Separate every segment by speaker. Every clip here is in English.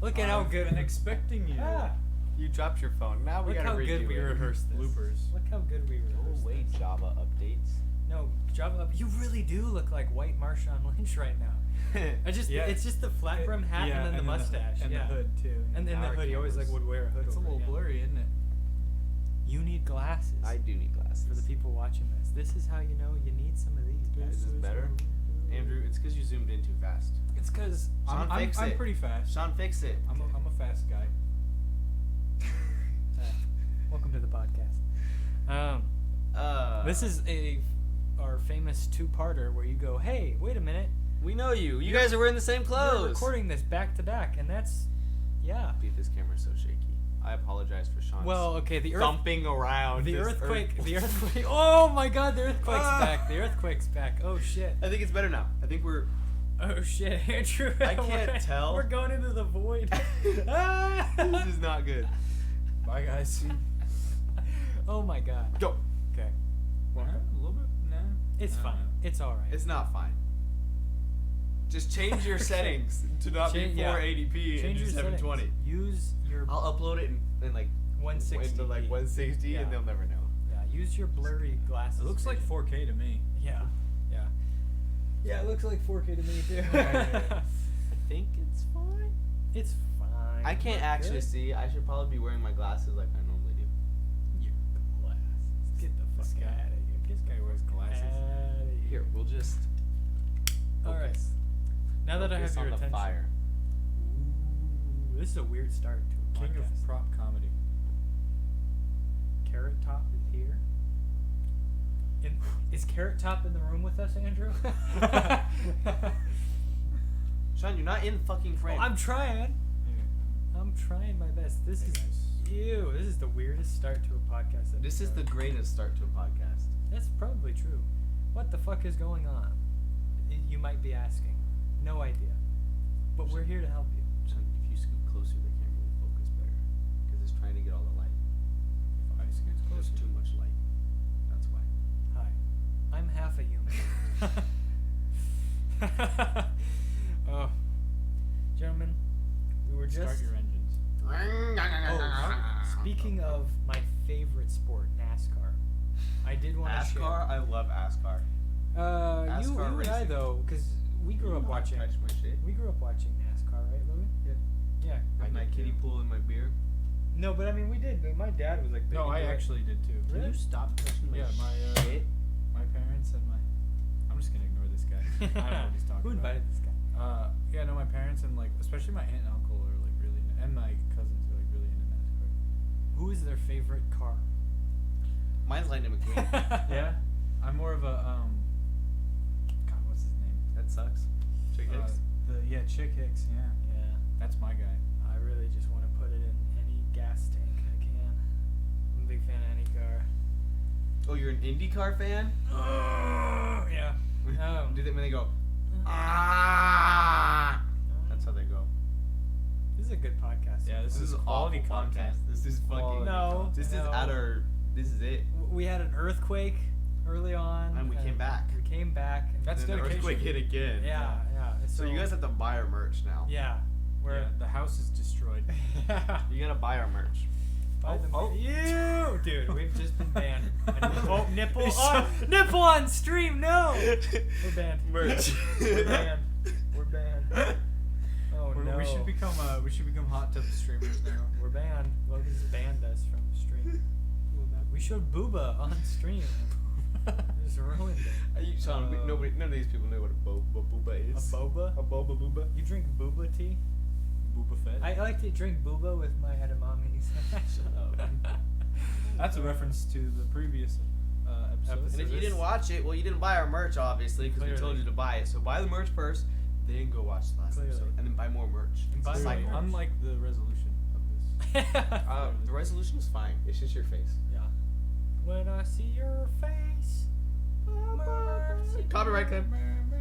Speaker 1: Look at how good.
Speaker 2: I've been expecting you.
Speaker 1: Ah,
Speaker 3: You dropped your phone. Now we
Speaker 1: look
Speaker 3: gotta
Speaker 1: how
Speaker 3: redo
Speaker 1: good we
Speaker 3: it.
Speaker 1: rehearsed this.
Speaker 2: Bloopers.
Speaker 1: Look how good we rehearsed.
Speaker 3: Go away,
Speaker 1: this.
Speaker 3: Java updates.
Speaker 1: No, Java. You really do look like white Marshawn Lynch right now. It's just the flat brim hat and then the mustache.
Speaker 2: And
Speaker 1: yeah.
Speaker 2: the hood, too.
Speaker 1: And then the
Speaker 3: Our
Speaker 1: hood. He always
Speaker 3: cameras.
Speaker 1: would wear a hood.
Speaker 2: It's a
Speaker 1: over
Speaker 2: little
Speaker 1: it, yeah.
Speaker 2: blurry, isn't it?
Speaker 1: You need glasses.
Speaker 3: I do need glasses.
Speaker 1: For the people watching this, this is how you know you need some of these.
Speaker 3: Is this better? Andrew, it's because you zoomed in too fast.
Speaker 1: It's because
Speaker 3: Sean,
Speaker 2: I'm
Speaker 3: fix it.
Speaker 2: pretty fast.
Speaker 3: Sean, fix it.
Speaker 2: I'm a fast guy.
Speaker 1: welcome to the podcast. This is our famous two-parter where you go, hey, wait a minute.
Speaker 3: We know you. You guys are wearing the same clothes.
Speaker 1: You're recording this back to back, and that's, yeah.
Speaker 3: Dude, this camera's so shaky. I apologize for Sean's
Speaker 1: Well, okay, the
Speaker 3: thumping around.
Speaker 1: the
Speaker 3: this
Speaker 1: earthquake, the earthquake. Oh my God, the earthquake's back. The earthquake's back. Oh shit.
Speaker 3: I think it's better now. I think we're.
Speaker 1: Oh shit, Andrew.
Speaker 3: I can't tell.
Speaker 1: We're going into the void. Ah!
Speaker 3: This is not good.
Speaker 2: Bye, guys.
Speaker 1: Oh my God.
Speaker 3: Go.
Speaker 1: Okay.
Speaker 2: A little bit? Nah.
Speaker 1: It's
Speaker 2: I don't
Speaker 1: fine.
Speaker 2: know.
Speaker 1: It's all right.
Speaker 3: It's not fine. Just change your settings to not be 480p and do
Speaker 1: your
Speaker 3: 720.
Speaker 1: settings. Use your
Speaker 3: I'll upload it in like
Speaker 1: 160.
Speaker 3: into like 160
Speaker 1: Yeah.
Speaker 3: and they'll never know.
Speaker 1: Yeah, use your blurry glasses.
Speaker 2: It looks like 4K to me.
Speaker 1: Yeah. Yeah. Yeah, it looks like 4K to me too.
Speaker 3: I think it's fine.
Speaker 1: It's fine.
Speaker 3: I can't
Speaker 1: We're
Speaker 3: actually
Speaker 1: good.
Speaker 3: see. I should probably be wearing my glasses like I normally do.
Speaker 1: Your glasses. Get the
Speaker 2: This
Speaker 1: fuck
Speaker 2: guy.
Speaker 1: out of here.
Speaker 2: This guy wears glasses.
Speaker 1: Outta
Speaker 3: Here, we'll just.
Speaker 1: All right.
Speaker 3: focus.
Speaker 1: Now that I have
Speaker 3: Focus
Speaker 1: your
Speaker 3: on the
Speaker 1: attention.
Speaker 3: fire.
Speaker 1: Ooh, this is a weird start to a
Speaker 2: King
Speaker 1: podcast.
Speaker 2: of prop comedy.
Speaker 1: Carrot Top is here. Is Carrot Top in the room with us, Andrew?
Speaker 3: Sean, you're not in fucking frame.
Speaker 1: I'm trying. I'm trying my best. This
Speaker 2: Hey,
Speaker 1: is
Speaker 2: guys.
Speaker 1: ew. This is the weirdest start to a podcast. I've
Speaker 3: This is the
Speaker 1: ever-
Speaker 3: greatest start to a podcast.
Speaker 1: That's probably true. What the fuck is going on? You might be asking. No idea. But we're here to help you.
Speaker 3: Sean, if you scoot closer, the camera will focus better. Because it's trying to get all the light.
Speaker 2: If I scoot
Speaker 3: There's
Speaker 2: closer.
Speaker 3: too much light. That's why.
Speaker 1: Hi. I'm half a human. Oh. Gentlemen, we were just...
Speaker 2: Start your engines.
Speaker 1: Speaking of my favorite sport, NASCAR, I did want to share...
Speaker 3: ASCAR? I love ASCAR.
Speaker 1: You
Speaker 3: NASCAR
Speaker 1: and I,
Speaker 3: racing.
Speaker 1: though, because we grew up watching...
Speaker 3: Touch my shit.
Speaker 1: We grew up watching NASCAR, right, Louis?
Speaker 3: Yeah.
Speaker 1: Yeah.
Speaker 3: With my
Speaker 1: did
Speaker 3: kiddie
Speaker 1: too.
Speaker 3: pool and my beer.
Speaker 1: No, but I mean, we did. But my dad was like... big
Speaker 2: No, I
Speaker 1: into it.
Speaker 2: actually did too.
Speaker 1: Really?
Speaker 3: Can you stop touching my
Speaker 2: Yeah,
Speaker 3: shit?
Speaker 2: my parents and my. I'm just gonna ignore this guy. I don't know what he's talking
Speaker 1: Who
Speaker 2: about.
Speaker 1: invited this guy?
Speaker 2: Yeah, no, my parents and like, especially my aunt and uncle are like really, and my cousins are like really into NASCAR.
Speaker 1: Who is their favorite car?
Speaker 3: Mine's Lightning McQueen.
Speaker 2: Yeah, I'm more of a God, what's his name?
Speaker 3: That sucks. Chick Hicks.
Speaker 2: Chick Hicks. Yeah,
Speaker 1: Yeah.
Speaker 2: that's my guy.
Speaker 1: I really just want to put it in any gas tank I can. I'm a big fan of any car.
Speaker 3: Oh, you're an IndyCar fan?
Speaker 1: Yeah.
Speaker 3: Do they when they go? Ah! That's how they go.
Speaker 1: This is a good podcast.
Speaker 2: Yeah,
Speaker 3: This is
Speaker 2: quality
Speaker 3: awful
Speaker 2: content.
Speaker 3: podcast. This is fucking.
Speaker 2: Quality
Speaker 1: No.
Speaker 3: This is
Speaker 1: no.
Speaker 3: at our. This is it.
Speaker 1: We had an earthquake early on.
Speaker 3: And we came back.
Speaker 1: We came back. And
Speaker 2: That's
Speaker 3: And then the
Speaker 2: dedication.
Speaker 3: earthquake hit again.
Speaker 1: yeah, yeah.
Speaker 3: So you guys have to buy our merch now.
Speaker 1: Yeah.
Speaker 2: Yeah, the house is destroyed.
Speaker 3: You gotta buy our merch.
Speaker 1: Buy the
Speaker 3: Oh.
Speaker 1: You, dude, we've just been banned. Oh, nipple on, nipple on stream. No, we're banned.
Speaker 3: Merch.
Speaker 1: We're banned. We're banned. Oh no.
Speaker 2: We should become hot tub streamers now.
Speaker 1: We're banned. Logan's banned us from the stream. We showed booba on stream. Just ruined it.
Speaker 3: Sean, none of these people know what a booba
Speaker 1: A
Speaker 3: is.
Speaker 1: boba?
Speaker 3: A boba booba.
Speaker 1: You drink booba tea?
Speaker 2: Booba Fett.
Speaker 1: I like to drink booba with my edamames.
Speaker 3: Shut up.
Speaker 2: That's a reference to the previous episode.
Speaker 3: And if you didn't watch it, well, you didn't buy our merch, obviously, because we
Speaker 1: Clearly.
Speaker 3: told you to buy it. So buy the merch first, then go watch the last
Speaker 1: Clearly.
Speaker 3: episode, and then buy more merch.
Speaker 1: And
Speaker 3: It's
Speaker 1: buy
Speaker 3: a
Speaker 1: more
Speaker 3: cycle.
Speaker 1: merch.
Speaker 2: Unlike the resolution of this.
Speaker 3: The resolution is fine. It's just your face.
Speaker 1: Yeah. When I see your face.
Speaker 3: Copyright claim.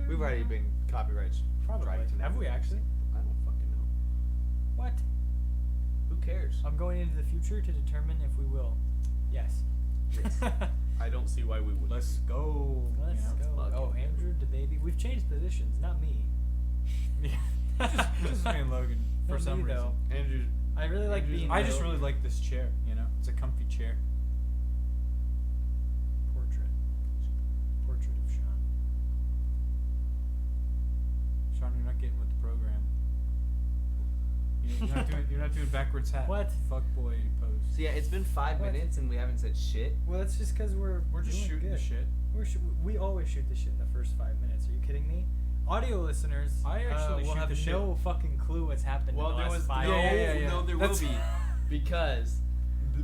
Speaker 3: We've already been copyright
Speaker 1: Probably.
Speaker 3: striked and
Speaker 1: Have we
Speaker 3: everything.
Speaker 1: actually?
Speaker 3: I don't fucking know.
Speaker 1: What?
Speaker 3: Who cares?
Speaker 1: I'm going into the future to determine if we will. Yes.
Speaker 3: Yes. I don't see why we would.
Speaker 2: Let's go.
Speaker 1: Let's
Speaker 2: Yeah.
Speaker 1: go.
Speaker 3: fucking
Speaker 1: Oh,
Speaker 3: go.
Speaker 1: Andrew, the baby. We've changed positions, not me.
Speaker 2: Just me and Logan for
Speaker 1: Not
Speaker 2: some
Speaker 1: me,
Speaker 2: reason.
Speaker 1: though.
Speaker 3: Andrew.
Speaker 1: I really like
Speaker 3: Andrew's-
Speaker 1: being.
Speaker 2: I just
Speaker 1: low.
Speaker 2: really like this chair. You know, it's a comfy chair.
Speaker 1: Portrait of Sean.
Speaker 2: Sean, you're not getting with the program. You're not doing backwards hat.
Speaker 1: What?
Speaker 2: Fuck boy pose.
Speaker 3: So yeah, it's been 5
Speaker 1: What?
Speaker 3: minutes and we haven't said shit.
Speaker 1: Well, it's just because we're
Speaker 2: just
Speaker 1: doing
Speaker 2: shooting the
Speaker 1: good.
Speaker 2: shit.
Speaker 1: We always shoot the shit in the first 5 minutes. Are you kidding me? Audio listeners,
Speaker 2: I actually
Speaker 1: will
Speaker 2: shoot
Speaker 1: have
Speaker 2: the shit.
Speaker 1: no fucking clue what's happened
Speaker 3: Well,
Speaker 1: in the
Speaker 3: there
Speaker 1: last
Speaker 3: was
Speaker 1: 5
Speaker 3: no,
Speaker 1: minutes.
Speaker 3: no, there
Speaker 2: That's-
Speaker 3: will be, because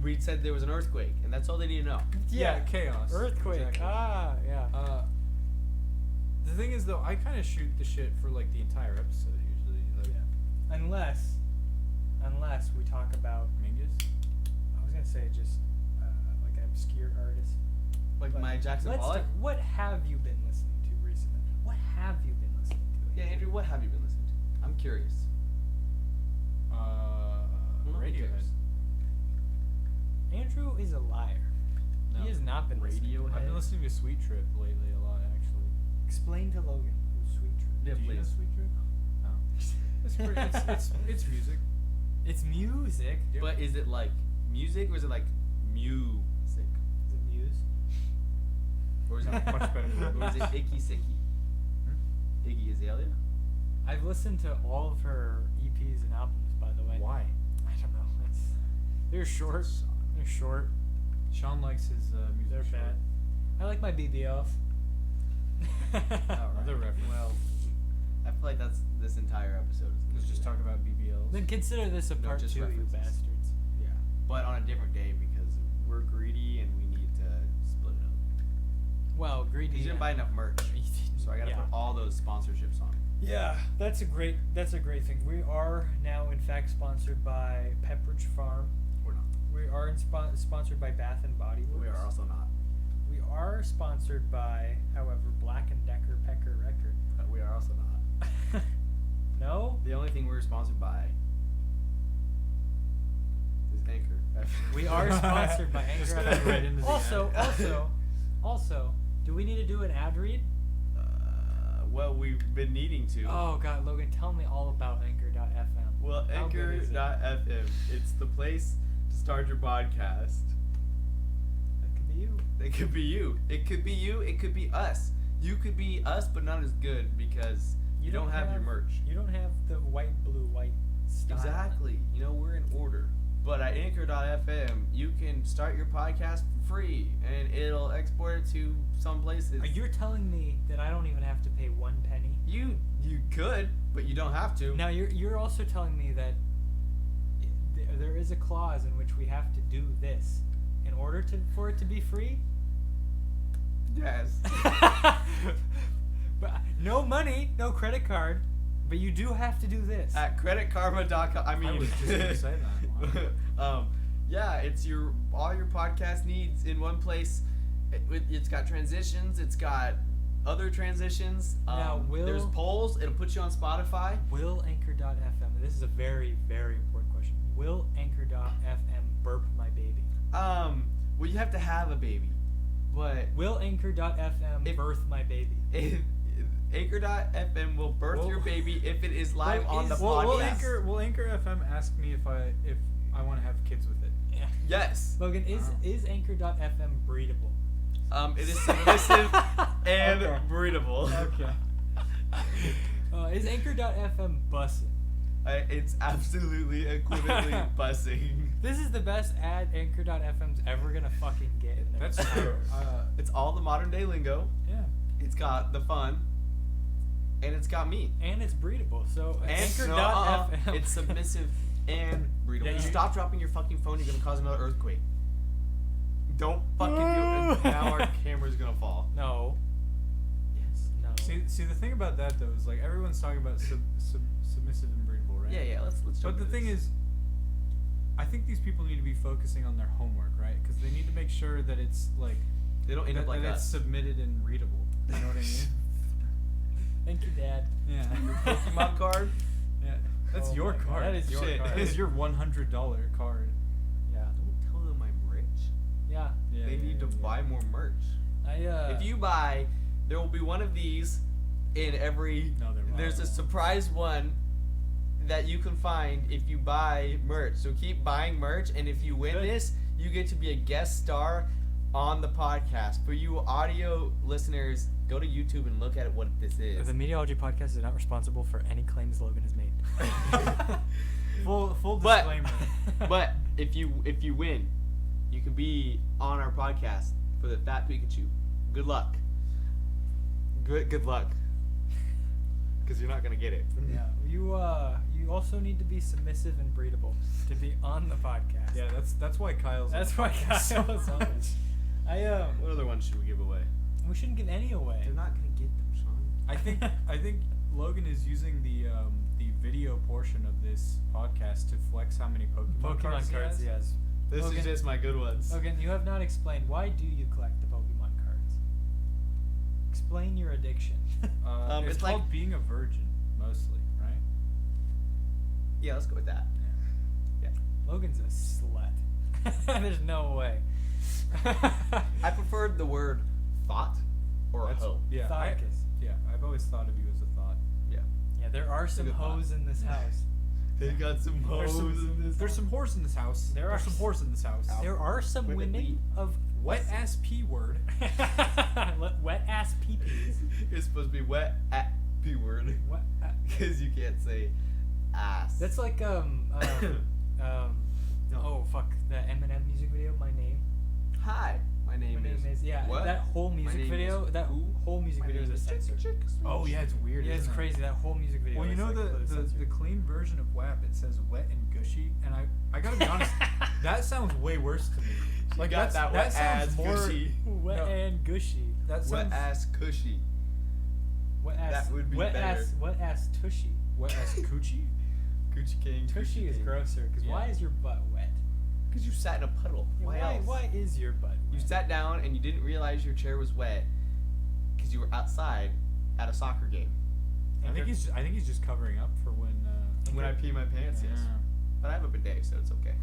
Speaker 3: we said there was an earthquake, and that's all they need to know.
Speaker 2: Yeah, chaos.
Speaker 1: Earthquake.
Speaker 2: Exactly.
Speaker 1: Ah, yeah.
Speaker 2: The thing is, though, I kind of shoot the shit for like the entire episode usually. Like,
Speaker 1: Yeah. Unless we talk about,
Speaker 2: Mingus.
Speaker 1: I was gonna say just like an obscure artist.
Speaker 3: Like
Speaker 1: But
Speaker 3: my Jackson
Speaker 1: let's
Speaker 3: Pollock.
Speaker 1: what have you been listening to recently? What have you been listening to?
Speaker 3: Yeah, Andrew, what have you been listening to? I'm curious. Well, nobody
Speaker 2: Radiohead.
Speaker 3: cares.
Speaker 1: Andrew is a liar.
Speaker 2: No.
Speaker 1: He has not been listening to
Speaker 3: Radiohead.
Speaker 2: I've been listening to Sweet Trip lately a lot, actually.
Speaker 1: Explain to Logan who's Sweet Trip.
Speaker 3: Yeah,
Speaker 2: Do you know
Speaker 3: please.
Speaker 2: Sweet Trip? No. It's pretty. It's music.
Speaker 1: It's music.
Speaker 2: Yep.
Speaker 3: But is it like music or is it like music?
Speaker 1: Is it Muse?
Speaker 3: Or is it
Speaker 2: Much better than
Speaker 3: or is it Icky Sicky?
Speaker 2: Hmm?
Speaker 3: Iggy Azalea?
Speaker 1: I've listened to all of her EPs and albums, by the way.
Speaker 2: Why?
Speaker 1: I don't know. They're short. They're short.
Speaker 2: Sean likes his music.
Speaker 1: They're
Speaker 2: short.
Speaker 1: bad. I like my BBLs.
Speaker 2: Another reference.
Speaker 3: Well, I feel like that's this entire episode.
Speaker 2: Let's just talk about BBLs.
Speaker 1: Then consider this a
Speaker 3: No,
Speaker 1: part
Speaker 3: just
Speaker 1: 2, you
Speaker 3: references.
Speaker 1: bastards.
Speaker 3: Yeah, but on a different day because we're greedy and we need to split it up.
Speaker 1: Well, greedy.
Speaker 3: You didn't buy enough merch, so I gotta
Speaker 1: Yeah.
Speaker 3: put all those sponsorships on.
Speaker 1: Yeah, that's a great thing. We are now, in fact, sponsored by Pepperidge Farm.
Speaker 3: We're not.
Speaker 1: We are sponsored by Bath and Body Works.
Speaker 3: We are also not.
Speaker 1: We are sponsored by, however, Black and Decker Pecker Record.
Speaker 3: But we are also not.
Speaker 1: No?
Speaker 3: The only thing we're sponsored by is Anchor.
Speaker 1: We are sponsored by Anchor.
Speaker 2: Just cut right into the
Speaker 1: also, also, do we need to do an ad read?
Speaker 3: Well, we've been needing to.
Speaker 1: Oh God, Logan, tell me all about Anchor.fm.
Speaker 3: Well,
Speaker 1: How good is it?
Speaker 3: Anchor.fm. It's the place to start your podcast.
Speaker 1: That could be you.
Speaker 3: It could be you. It could be you. It could be us. You could be us, but not as good because you don't have your merch.
Speaker 1: You don't have the white style.
Speaker 3: Exactly. You know, we're in order. But at Anchor.fm, you can start your podcast for free, and it'll export it to some places.
Speaker 1: You're telling me that I don't even have to pay 1 penny?
Speaker 3: You could, but you don't have to.
Speaker 1: Now you're also telling me that there is a clause in which we have to do this in order for it to be free.
Speaker 3: Yes.
Speaker 1: But no money, no credit card, but you do have to do this.
Speaker 3: At creditkarma.com. I mean,
Speaker 2: was just gonna say that. Wow.
Speaker 3: Yeah, it's all your podcast needs in one place. It's got transitions. It's got other transitions.
Speaker 1: Now,
Speaker 3: there's polls. It'll put you on Spotify.
Speaker 1: Will Anchor.fm, this is a very, very important question. Will Anchor.fm burp my baby?
Speaker 3: Well, you have to have a baby, but
Speaker 1: Will Anchor.fm
Speaker 3: If-
Speaker 1: birth my baby?
Speaker 3: if Anchor.fm will birth
Speaker 1: Well-
Speaker 3: your baby if it is live
Speaker 1: Well,
Speaker 3: on the
Speaker 1: is-
Speaker 3: podcast.
Speaker 2: Will Anchor FM ask me if I want to have kids with it?
Speaker 1: Yeah.
Speaker 3: Yes.
Speaker 1: Logan,
Speaker 2: Wow.
Speaker 1: is Anchor.fm breedable?
Speaker 3: It is submissive and
Speaker 2: Okay.
Speaker 3: breedable.
Speaker 2: Okay.
Speaker 1: Is Anchor.fm bussin'?
Speaker 3: It's absolutely equivalently bussing.
Speaker 1: This is the best ad Anchor.fm's ever gonna fucking get. in their
Speaker 2: That's
Speaker 1: entire-
Speaker 2: true.
Speaker 3: It's all the modern day lingo.
Speaker 2: Yeah.
Speaker 3: It's got the fun, and it's got me.
Speaker 1: And it's breedable. So
Speaker 3: And
Speaker 1: Anchor.fm.
Speaker 3: it's submissive and breedable.
Speaker 1: Yeah, you-
Speaker 3: Stop dropping your fucking phone. You're gonna cause another earthquake. Don't fucking do it. Now our camera's gonna fall.
Speaker 1: No.
Speaker 3: Yes.
Speaker 1: No.
Speaker 2: See, the thing about that though is like everyone's talking about submissive and breedable, right?
Speaker 3: Yeah. Let's jump
Speaker 2: But the
Speaker 3: into
Speaker 2: thing
Speaker 3: this.
Speaker 2: is, I think these people need to be focusing on their homework, right? Because they need to make sure that it's like
Speaker 3: they don't end up like
Speaker 2: that
Speaker 3: that.
Speaker 2: it's submitted and readable. You know what I mean?
Speaker 1: Thank you, Dad.
Speaker 2: Yeah.
Speaker 3: Your Pokemon card.
Speaker 2: Yeah. That's
Speaker 1: Oh
Speaker 2: your
Speaker 1: my God,
Speaker 2: card.
Speaker 1: that is your
Speaker 3: Shit.
Speaker 1: card.
Speaker 2: That is your $100 card.
Speaker 1: Yeah.
Speaker 3: Don't tell them I'm rich.
Speaker 1: Yeah.
Speaker 2: Yeah.
Speaker 3: They need to buy more merch.
Speaker 1: I
Speaker 3: If you buy, there will be one of these in every.
Speaker 2: No, there won't.
Speaker 3: There's a surprise one that you can find if you buy merch. So keep buying merch, and if you win
Speaker 1: Good.
Speaker 3: this, you get to be a guest star on the podcast. For you audio listeners, go to YouTube and look at what this is.
Speaker 1: The Mediaology podcast is not responsible for any claims Logan has made.
Speaker 2: Full
Speaker 3: But-
Speaker 2: disclaimer.
Speaker 3: But if you win, you can be on our podcast for the Fat Pikachu. Good luck. Good luck. Because you're not gonna get it.
Speaker 1: Yeah, you also need to be submissive and breedable to be on the podcast.
Speaker 2: Yeah, that's why Kyle's. on
Speaker 1: That's
Speaker 2: the
Speaker 1: why
Speaker 2: podcast.
Speaker 1: Kyle's on it.
Speaker 3: What other ones should we give away?
Speaker 1: We shouldn't give any away.
Speaker 3: They're not gonna get them, Sean.
Speaker 2: I think Logan is using the video portion of this podcast to flex how many Pokemon cards he has.
Speaker 3: This
Speaker 1: Logan-
Speaker 3: is just my good ones.
Speaker 1: Logan, you have not explained why do you collect the Pokemon cards? Explain your addiction.
Speaker 2: It's
Speaker 3: it's
Speaker 2: called
Speaker 3: like-
Speaker 2: being a virgin, mostly, right?
Speaker 3: Yeah, let's go with that. Yeah.
Speaker 1: Logan's a slut. There's no way.
Speaker 3: I preferred the word thought or
Speaker 2: That's-
Speaker 3: hoe.
Speaker 2: Yeah, I've always thought of you as a thought.
Speaker 3: Yeah.
Speaker 1: Yeah, there are some
Speaker 3: good thought.
Speaker 1: hoes in this house.
Speaker 3: They got some
Speaker 2: There's
Speaker 3: hoes
Speaker 2: some,
Speaker 3: in this.
Speaker 2: there's some horse in this house.
Speaker 1: There are
Speaker 2: There's some
Speaker 1: s-
Speaker 2: horse in this house.
Speaker 1: There are some
Speaker 3: Where did
Speaker 1: women
Speaker 3: we-
Speaker 1: of
Speaker 2: Wet ass P word.
Speaker 1: wet ass peepees.
Speaker 3: It's supposed to be wet at P word.
Speaker 1: What?
Speaker 3: Because you can't say ass.
Speaker 1: That's like oh fuck, the Eminem music video. My name.
Speaker 3: Hi. My name is.
Speaker 1: Yeah.
Speaker 3: What?
Speaker 1: That whole
Speaker 3: My
Speaker 1: music
Speaker 3: name
Speaker 1: video.
Speaker 3: is
Speaker 1: That
Speaker 3: who?
Speaker 1: whole music
Speaker 3: My
Speaker 1: video
Speaker 3: name
Speaker 1: is a
Speaker 3: is
Speaker 1: censor.
Speaker 2: Oh yeah, it's weird.
Speaker 1: Yeah, it's
Speaker 2: isn't it?
Speaker 1: crazy. That whole music video.
Speaker 2: Well, you
Speaker 1: is
Speaker 2: know
Speaker 1: like completely
Speaker 2: the
Speaker 1: censored.
Speaker 2: clean version of WAP, it says wet and gushy, and I gotta be honest, that sounds way worse to me.
Speaker 3: Like got that wet
Speaker 2: sounds
Speaker 3: ass
Speaker 2: more
Speaker 3: gushy.
Speaker 1: Wet
Speaker 2: No.
Speaker 1: and gushy.
Speaker 2: that
Speaker 3: Wet
Speaker 2: sounds
Speaker 3: ass cushy.
Speaker 1: Wet ass.
Speaker 3: That would be
Speaker 1: wet
Speaker 3: better.
Speaker 1: Wet ass tushy.
Speaker 2: wet ass coochie.
Speaker 3: Gucci King.
Speaker 1: Tushy is grosser. Cause why
Speaker 2: Yeah.
Speaker 1: is your butt wet?
Speaker 3: Because you sat in a puddle.
Speaker 1: Yeah,
Speaker 3: Why else?
Speaker 1: Why is your butt
Speaker 3: You
Speaker 1: wet?
Speaker 3: sat down and you didn't realize your chair was wet because you were outside at a soccer game.
Speaker 2: I think he's just covering up for when
Speaker 3: When I pee my pants, yes.
Speaker 2: Yeah.
Speaker 3: But I have a bidet, so it's okay.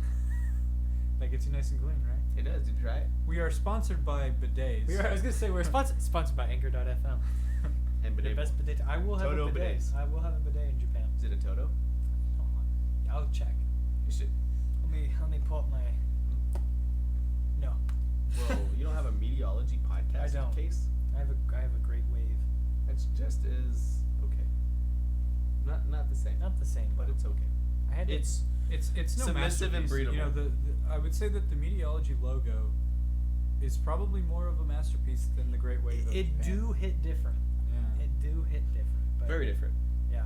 Speaker 2: That gets you nice and clean, right?
Speaker 3: It does. Did you try it?
Speaker 2: We are sponsored by bidets.
Speaker 1: I was gonna say we're sponsored by Anchor.fm.
Speaker 3: And
Speaker 1: The
Speaker 3: bidet.
Speaker 1: best bidet. I will have
Speaker 3: Toto
Speaker 1: a bidet.
Speaker 3: bidets.
Speaker 1: I will have a bidet in Japan.
Speaker 3: Is it a Toto?
Speaker 1: I'll check.
Speaker 3: You should.
Speaker 1: Let me pull up my. No,
Speaker 3: Whoa, you don't have a Mediaology podcast
Speaker 1: I don't.
Speaker 3: case?
Speaker 1: I have a great wave.
Speaker 3: It's just as okay. Not the same.
Speaker 1: Not the same,
Speaker 3: But
Speaker 1: though.
Speaker 3: it's okay.
Speaker 1: I had to-
Speaker 3: It's
Speaker 2: It's no
Speaker 3: Submissive and
Speaker 2: masterpiece. You know,
Speaker 3: breedable.
Speaker 2: I would say that the Mediaology logo is probably more of a masterpiece than the Great Wave of
Speaker 1: It
Speaker 2: Japan.
Speaker 1: do hit different.
Speaker 2: Yeah.
Speaker 1: It do hit different. But
Speaker 3: very different.
Speaker 1: Yeah.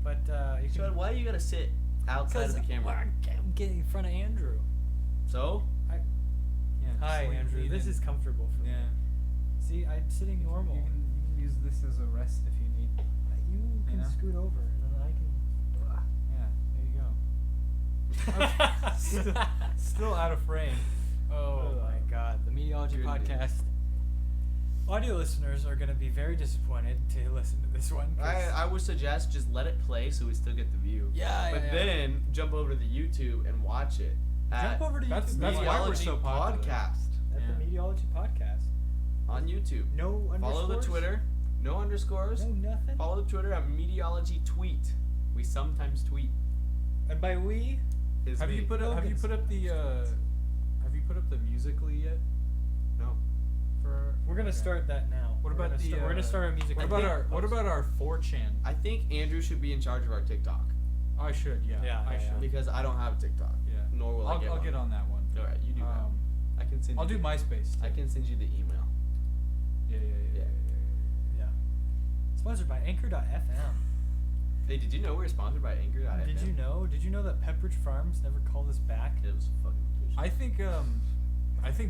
Speaker 1: But you can.
Speaker 3: Sean, why do you gotta sit outside of the camera?
Speaker 1: I'm getting in front of Andrew.
Speaker 3: So?
Speaker 2: Yeah, just
Speaker 1: Hi,
Speaker 2: lean-
Speaker 1: Andrew.
Speaker 2: lean
Speaker 1: This
Speaker 2: in.
Speaker 1: is comfortable for me.
Speaker 2: Yeah.
Speaker 1: See, I'm sitting normal.
Speaker 2: You can use this as a rest if you need.
Speaker 1: You can
Speaker 2: know?
Speaker 1: scoot over, and then I can.
Speaker 2: Yeah, there you go. Still out of frame.
Speaker 1: Oh my God, the Mediaology
Speaker 3: Goodness.
Speaker 1: podcast. Audio listeners are going to be very disappointed to listen to this one. 'cause-
Speaker 3: I would suggest just let it play so we still get the view.
Speaker 1: Yeah,
Speaker 3: But
Speaker 1: yeah, yeah.
Speaker 3: then jump over to the YouTube and watch it.
Speaker 1: Jump over to
Speaker 2: That's-
Speaker 1: YouTube.
Speaker 2: that's why we're
Speaker 3: Mediaology
Speaker 2: so popular.
Speaker 3: podcast
Speaker 1: At
Speaker 2: Yeah.
Speaker 1: the Mediaology podcast.
Speaker 3: on YouTube.
Speaker 1: No underscores.
Speaker 3: Follow the Twitter. No underscores.
Speaker 1: No nothing.
Speaker 3: Follow the Twitter at Mediaology Tweet. We sometimes tweet.
Speaker 1: And by we,
Speaker 3: Is
Speaker 2: Have
Speaker 3: me.
Speaker 2: you put up the Musically yet?
Speaker 3: No.
Speaker 1: we're gonna
Speaker 2: Okay.
Speaker 1: start that now.
Speaker 2: What
Speaker 1: We're
Speaker 2: about
Speaker 1: gonna
Speaker 2: the?
Speaker 1: we're gonna start our music.
Speaker 2: What about our 4chan?
Speaker 3: I think Andrew should be in charge of our TikTok
Speaker 2: I should, yeah.
Speaker 1: Yeah,
Speaker 2: I
Speaker 1: yeah,
Speaker 2: should.
Speaker 1: yeah.
Speaker 3: because I don't have a TikTok.
Speaker 2: Yeah.
Speaker 3: Nor will
Speaker 2: I'll
Speaker 3: I
Speaker 2: get on that one.
Speaker 3: All right, you do that. I can send.
Speaker 2: I'll
Speaker 3: you
Speaker 2: do
Speaker 3: the-
Speaker 2: MySpace.
Speaker 3: I
Speaker 2: too.
Speaker 3: can send you the email.
Speaker 2: Yeah.
Speaker 1: Yeah. Sponsored by Anchor.fm.
Speaker 3: Hey, did you know we're sponsored by Anchor.fm?
Speaker 1: Did you know? Did you know that Pepperidge Farms never called us back?
Speaker 3: It was fucking.
Speaker 2: I think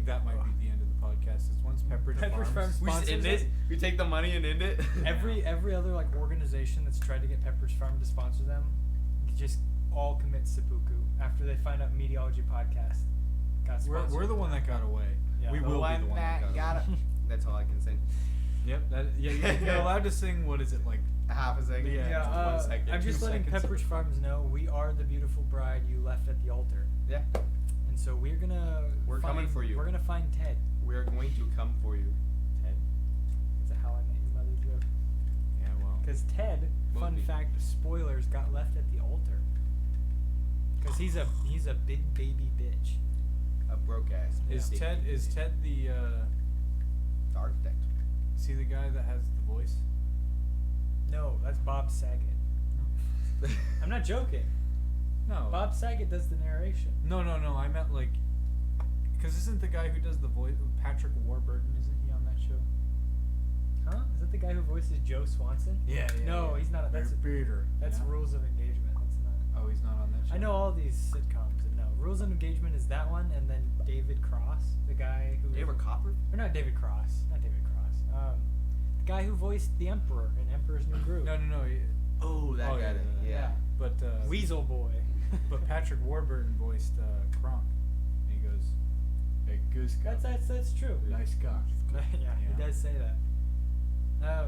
Speaker 2: that might be the end of the podcast. Is once Pepperidge
Speaker 1: Pepperidge Farms
Speaker 3: We just end
Speaker 1: sponsors
Speaker 3: it.
Speaker 1: us.
Speaker 3: We take the money and end it.
Speaker 1: Every other like organization that's tried to get Pepperidge Farm to sponsor them, just all commit seppuku after they find out Mediaology podcast got sponsored.
Speaker 2: We're the one that got away.
Speaker 1: Yeah.
Speaker 2: We
Speaker 1: The
Speaker 2: will be the one that got away.
Speaker 3: That's all I can say.
Speaker 2: Yep. You're allowed to sing. What is it like?
Speaker 3: Half a second.
Speaker 2: Yeah,
Speaker 1: Yeah,
Speaker 2: 1 second.
Speaker 1: I'm
Speaker 2: 2
Speaker 1: just letting
Speaker 2: seconds.
Speaker 1: Pepperidge Farms know we are the beautiful bride you left at the altar,
Speaker 3: Yeah.
Speaker 1: and so we're gonna.
Speaker 3: We're coming for you.
Speaker 1: We're gonna find Ted.
Speaker 3: We are going to come for you, Ted.
Speaker 1: Is that how I met your mother joke?
Speaker 2: Yeah. Well.
Speaker 1: Because Ted, fun fact, spoilers, got left at the altar. Because he's a big baby bitch.
Speaker 4: A broke ass.
Speaker 2: Is Ted the
Speaker 4: architect?
Speaker 2: is he the guy that has the voice?
Speaker 1: No, that's Bob Saget. I'm not joking.
Speaker 2: No.
Speaker 1: Bob Saget does the narration.
Speaker 2: No. I meant like, because isn't the guy who does the voice Patrick Warburton? Isn't he on that show?
Speaker 1: Huh? Is that the guy who voices Joe Swanson?
Speaker 2: Yeah.
Speaker 1: No, he's not. That's
Speaker 2: Peter.
Speaker 1: That's
Speaker 2: Yeah?
Speaker 1: Rules of Engagement. That's not.
Speaker 2: Oh, he's not on that show.
Speaker 1: I know all these sitcoms, and no, Rules of Engagement is that one, and then David Cross, the guy who.
Speaker 4: David Copper?
Speaker 1: Or not David Cross. Not David Cross. The guy who voiced the Emperor in Emperor's New Groove.
Speaker 2: No.
Speaker 4: Oh, that guy. Yeah.
Speaker 2: But
Speaker 1: Weasel Boy.
Speaker 2: but Patrick Warburton voiced Kronk. And he goes, "Hey, goose guy.
Speaker 1: That's true.
Speaker 2: Nice guy."
Speaker 1: yeah, he does say that.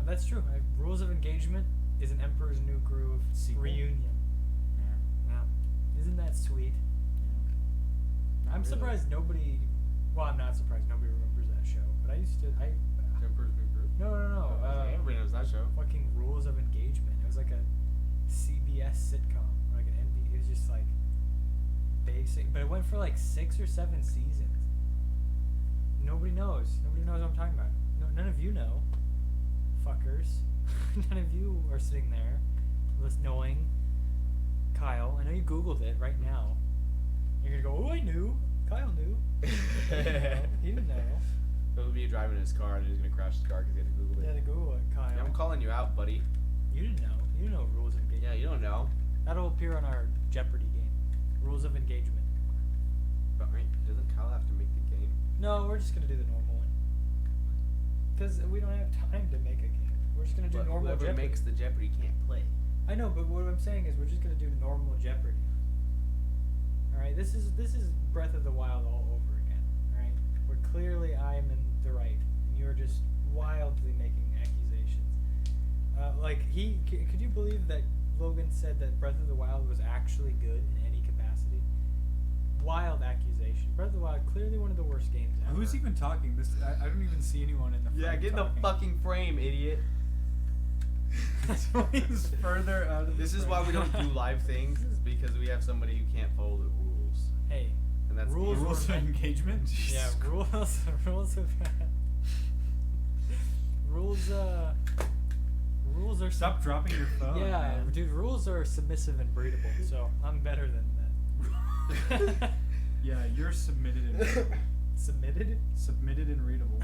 Speaker 1: That's true. Rules of Engagement is an Emperor's New Groove
Speaker 2: Sequel?
Speaker 1: reunion.
Speaker 2: Yeah.
Speaker 1: Yeah. Isn't that sweet?
Speaker 2: Not
Speaker 1: I'm
Speaker 2: really.
Speaker 1: surprised nobody. Well, I'm not surprised nobody remembers that show. But I used to.
Speaker 4: Emperor's New Groove?
Speaker 1: No.
Speaker 4: Everybody knows that show.
Speaker 1: Fucking Rules of Engagement. It was like a CBS sitcom, or like an NBC. It was just like basic, but it went for like 6 or 7 seasons. Nobody knows. Nobody knows what I'm talking about. No, none of you know, fuckers. None of you are sitting there, knowing. Kyle, I know you Googled it right now. You're gonna go, oh, I knew. Kyle knew. He didn't know.
Speaker 4: He'll be driving his car and he's gonna crash his car because he had to Google
Speaker 1: You
Speaker 4: it.
Speaker 1: had to Google it, Kyle.
Speaker 4: Yeah, I'm calling you out, buddy.
Speaker 1: You didn't know. You didn't know Rules of Engagement.
Speaker 4: Yeah, you don't know.
Speaker 1: That'll appear on our Jeopardy game. Rules of Engagement.
Speaker 4: But wait, doesn't Kyle have to make the game?
Speaker 1: No, we're just gonna do the normal one. Because we don't have time to make a game. We're just gonna do
Speaker 4: But
Speaker 1: normal
Speaker 4: whoever
Speaker 1: Jeopardy.
Speaker 4: makes the Jeopardy can't play.
Speaker 1: I know, but what I'm saying is we're just gonna do normal Jeopardy. All right, this is Breath of the Wild all over again. All right, where clearly I am in the right, and you're just wildly making accusations. Could you believe that Logan said that Breath of the Wild was actually good in any capacity? Wild accusation. Breath of the Wild, clearly one of the worst games ever.
Speaker 2: Who's even talking? I don't even see anyone in the frame.
Speaker 4: Yeah, get in the
Speaker 2: talking.
Speaker 4: fucking frame, idiot.
Speaker 2: He's further out of
Speaker 4: This
Speaker 2: the
Speaker 4: is
Speaker 2: frame.
Speaker 4: why we don't do live things, is because we have somebody who can't follow the rules.
Speaker 1: Hey,
Speaker 4: And that's
Speaker 1: Rules
Speaker 2: Rules of
Speaker 1: were-
Speaker 2: engagement.
Speaker 1: yeah, rules rules are
Speaker 2: Stop dropping your phone.
Speaker 1: Yeah,
Speaker 2: man.
Speaker 1: dude, rules are submissive and breedable, so I'm better than that.
Speaker 2: Yeah, you're submitted and readable.
Speaker 1: Submitted?
Speaker 2: Submitted and readable.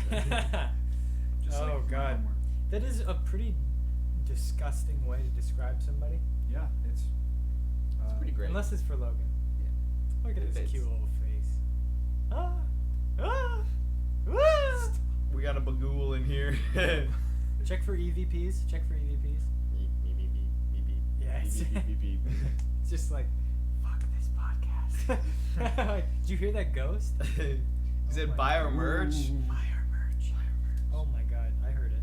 Speaker 2: Just
Speaker 1: Oh,
Speaker 2: like my
Speaker 1: God.
Speaker 2: homework.
Speaker 1: That is a pretty disgusting way to describe somebody.
Speaker 2: Yeah, it's
Speaker 4: pretty great.
Speaker 1: Unless it's for Logan.
Speaker 4: Yeah.
Speaker 1: Look at
Speaker 4: It
Speaker 1: his
Speaker 4: fits.
Speaker 1: cute little face. Ah! Ah! Ah!
Speaker 4: We got a bagool in here.
Speaker 1: Check for EVPs. Check for EVPs.
Speaker 4: Beep, beep, beep, beep, beep, beep.
Speaker 1: Yeah,
Speaker 4: Beep,
Speaker 1: it's,
Speaker 4: beep, beep, beep, beep.
Speaker 1: it's just like, fuck this podcast. Like, did you hear that ghost?
Speaker 4: He said
Speaker 1: my
Speaker 4: buy our
Speaker 1: God.
Speaker 4: merch.
Speaker 1: Buy our merch. Oh my god, I heard it.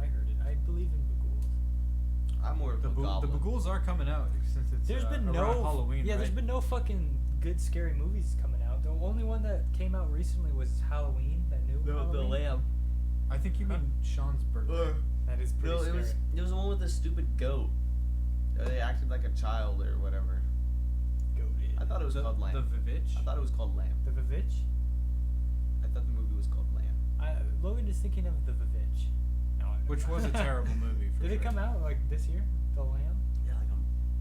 Speaker 1: I heard it. I believe in bagools.
Speaker 4: I'm more of
Speaker 2: the
Speaker 4: a goblin.
Speaker 2: bagools are coming out since it's
Speaker 1: There's been
Speaker 2: around
Speaker 1: no
Speaker 2: Halloween.
Speaker 1: Yeah,
Speaker 2: right?
Speaker 1: there's been no fucking good scary movies coming out. The only one that came out recently was Halloween, that new Halloween.
Speaker 2: I think you mean Sean's birthday.
Speaker 1: That is pretty
Speaker 4: No,
Speaker 1: scary.
Speaker 4: it was the one with the stupid goat. They acted like a child or whatever.
Speaker 1: Goated.
Speaker 4: I thought it was called Lamb.
Speaker 2: The Vivitch.
Speaker 4: I thought it was called Lamb.
Speaker 1: The Vivitch?
Speaker 4: I thought the movie was called Lamb.
Speaker 1: Logan is thinking of The Vivitch. No, I
Speaker 2: Which was a terrible movie. For
Speaker 1: Did it
Speaker 2: sure.
Speaker 1: come out like this year? The Lamb?
Speaker 4: Yeah, like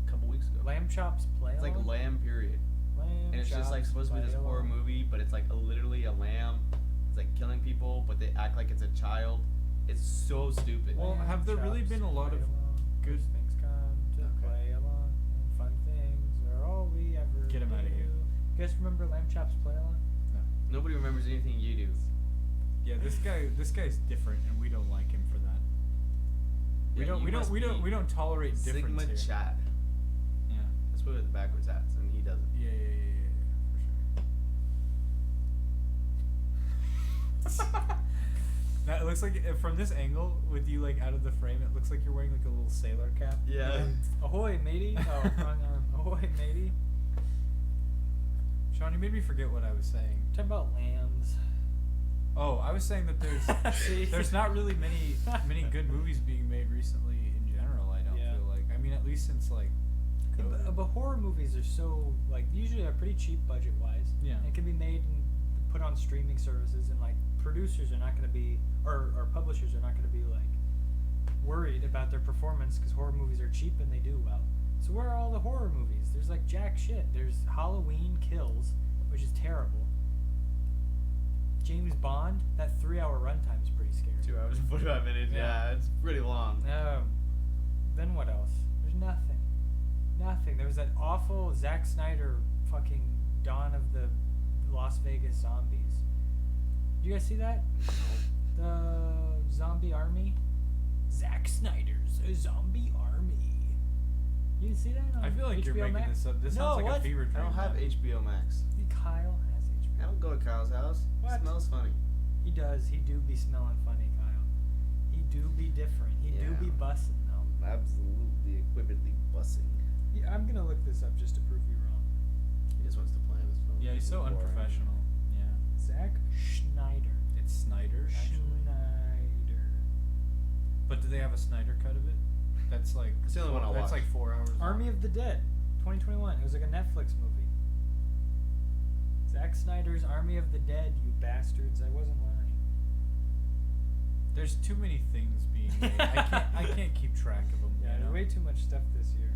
Speaker 4: a couple weeks ago.
Speaker 1: Lamb Chops Play
Speaker 4: It's like
Speaker 1: Along?
Speaker 4: Lamb period.
Speaker 1: Lamb
Speaker 4: And it's just like
Speaker 1: Chops
Speaker 4: supposed to be this
Speaker 1: Play
Speaker 4: horror
Speaker 1: Along.
Speaker 4: movie, but it's like literally a lamb. It's like killing people, but they act like it's a child. It's so stupid.
Speaker 2: Well,
Speaker 1: Lamb
Speaker 2: have there really
Speaker 1: Chops
Speaker 2: been a lot
Speaker 1: Play
Speaker 2: of
Speaker 1: Along.
Speaker 2: good-
Speaker 1: Those things come to
Speaker 2: Okay.
Speaker 1: play along, and fun things are all we ever
Speaker 2: Get 'em outta
Speaker 1: do.
Speaker 2: here.
Speaker 1: You guys remember Lamb Chops Play Along?
Speaker 4: Nobody remembers anything you do.
Speaker 2: Yeah, this guy's different, and we don't like him for that. We
Speaker 4: Yeah,
Speaker 2: don't
Speaker 4: you
Speaker 2: we don't
Speaker 4: must
Speaker 2: we don't
Speaker 4: be
Speaker 2: we don't tolerate difference
Speaker 4: Sigma
Speaker 2: here.
Speaker 4: Chad.
Speaker 2: Yeah.
Speaker 4: That's what with the backwards hats, and he doesn't.
Speaker 2: Yeah, for sure. Now it looks like from this angle, with you like out of the frame, it looks like you're wearing like a little sailor cap.
Speaker 4: Yeah.
Speaker 1: Ahoy, matey! Oh, wrong arm. Ahoy, matey!
Speaker 2: Sean, you made me forget what I was saying.
Speaker 1: Talking about lambs.
Speaker 2: Oh, I was saying that
Speaker 1: See?
Speaker 2: there's not really many good movies being made recently in general. mean, at least since like.
Speaker 1: Yeah,
Speaker 2: COVID.
Speaker 1: but horror movies are so like usually are pretty cheap budget wise.
Speaker 2: Yeah.
Speaker 1: And it can be made and put on streaming services, and like producers are not going to be or publishers are not going to be like worried about their performance because horror movies are cheap and they do well. So where are all the horror movies? There's like jack shit. There's Halloween Kills, which is terrible. James Bond, that 3-hour runtime is pretty scary.
Speaker 4: 2 hours and 45 minutes. Yeah, it's pretty long.
Speaker 1: Then what else? There's nothing. Nothing. There was that awful Zack Snyder fucking Dawn of the Las Vegas Zombies. Did you guys see that? The zombie army? Zack Snyder's Zombie Army. You didn't see that on
Speaker 2: I feel like you're
Speaker 1: HBO
Speaker 2: making
Speaker 1: Max?
Speaker 2: this up. This
Speaker 1: No,
Speaker 2: sounds like
Speaker 1: what?
Speaker 2: a fever dream.
Speaker 4: I don't have
Speaker 2: now.
Speaker 4: HBO Max.
Speaker 1: Kyle has HBO.
Speaker 4: I don't go to Kyle's house.
Speaker 1: What?
Speaker 4: It smells funny.
Speaker 1: He does. He do be smelling funny, Kyle. He do be different. He do be
Speaker 4: Yeah.
Speaker 1: bussin' though.
Speaker 4: Absolutely, equivalently bussing.
Speaker 1: Yeah, I'm gonna look this up just to prove you wrong.
Speaker 4: He just wants to play on his phone.
Speaker 2: Yeah, he's so
Speaker 4: Boring.
Speaker 2: unprofessional. Yeah.
Speaker 1: Zack Schneider.
Speaker 2: It's Snyder, actually.
Speaker 1: Schneider.
Speaker 2: But do they have a Snyder cut of it? That's like.
Speaker 4: It's the only one I'll
Speaker 2: That's
Speaker 4: watch.
Speaker 2: like 4 hours.
Speaker 1: Army
Speaker 2: long.
Speaker 1: of the Dead, 2021. It was like a Netflix movie. Zack Snyder's Army of the Dead, you bastards. I wasn't lying.
Speaker 2: There's too many things being made. I can't keep track of them.
Speaker 1: Yeah,
Speaker 2: you know?
Speaker 1: way too much stuff this year.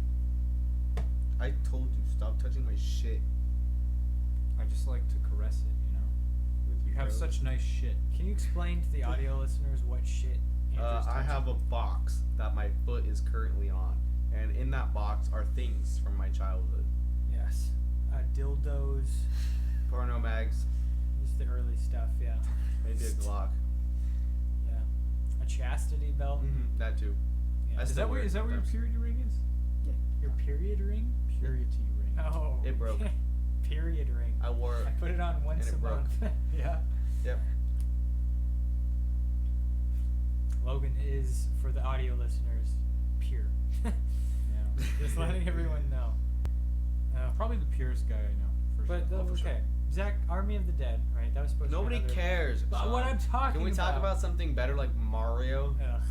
Speaker 4: I told you, stop touching my shit.
Speaker 2: I just like to caress it, you know.
Speaker 4: With
Speaker 2: You
Speaker 4: your
Speaker 2: have
Speaker 4: toes.
Speaker 2: such nice shit.
Speaker 1: Can you explain to the audio listeners what shit Andrew's
Speaker 4: I have a
Speaker 1: touching?
Speaker 4: box that my foot is currently on, and in that box are things from my childhood.
Speaker 1: Yes. Dildos.
Speaker 4: Porno mags,
Speaker 1: Just the early stuff, yeah.
Speaker 4: maybe a Glock.
Speaker 1: Yeah. A chastity belt.
Speaker 4: Mm-hmm, that too.
Speaker 1: Yeah.
Speaker 4: I
Speaker 2: Is
Speaker 4: still
Speaker 2: that
Speaker 4: wear it
Speaker 2: where your
Speaker 4: sometimes.
Speaker 2: purity ring is?
Speaker 1: Your period ring?
Speaker 2: Purity ring.
Speaker 1: Oh.
Speaker 4: It broke.
Speaker 1: Period ring.
Speaker 4: I wore it.
Speaker 1: I put it on once
Speaker 4: and
Speaker 1: a
Speaker 4: it broke.
Speaker 1: month. Yeah.
Speaker 4: Yep.
Speaker 1: Logan is, for the audio listeners, pure.
Speaker 2: Yeah.
Speaker 1: Just letting everyone know.
Speaker 2: Probably the purest guy I know. For
Speaker 1: But
Speaker 2: sure.
Speaker 1: okay, Zach, Army of the Dead, right? That was supposed
Speaker 4: Nobody
Speaker 1: to be another-
Speaker 4: cares.
Speaker 1: But
Speaker 4: Sean.
Speaker 1: what I'm talking
Speaker 4: Can we talk
Speaker 1: about-
Speaker 4: about something better like Mario?
Speaker 1: Ugh.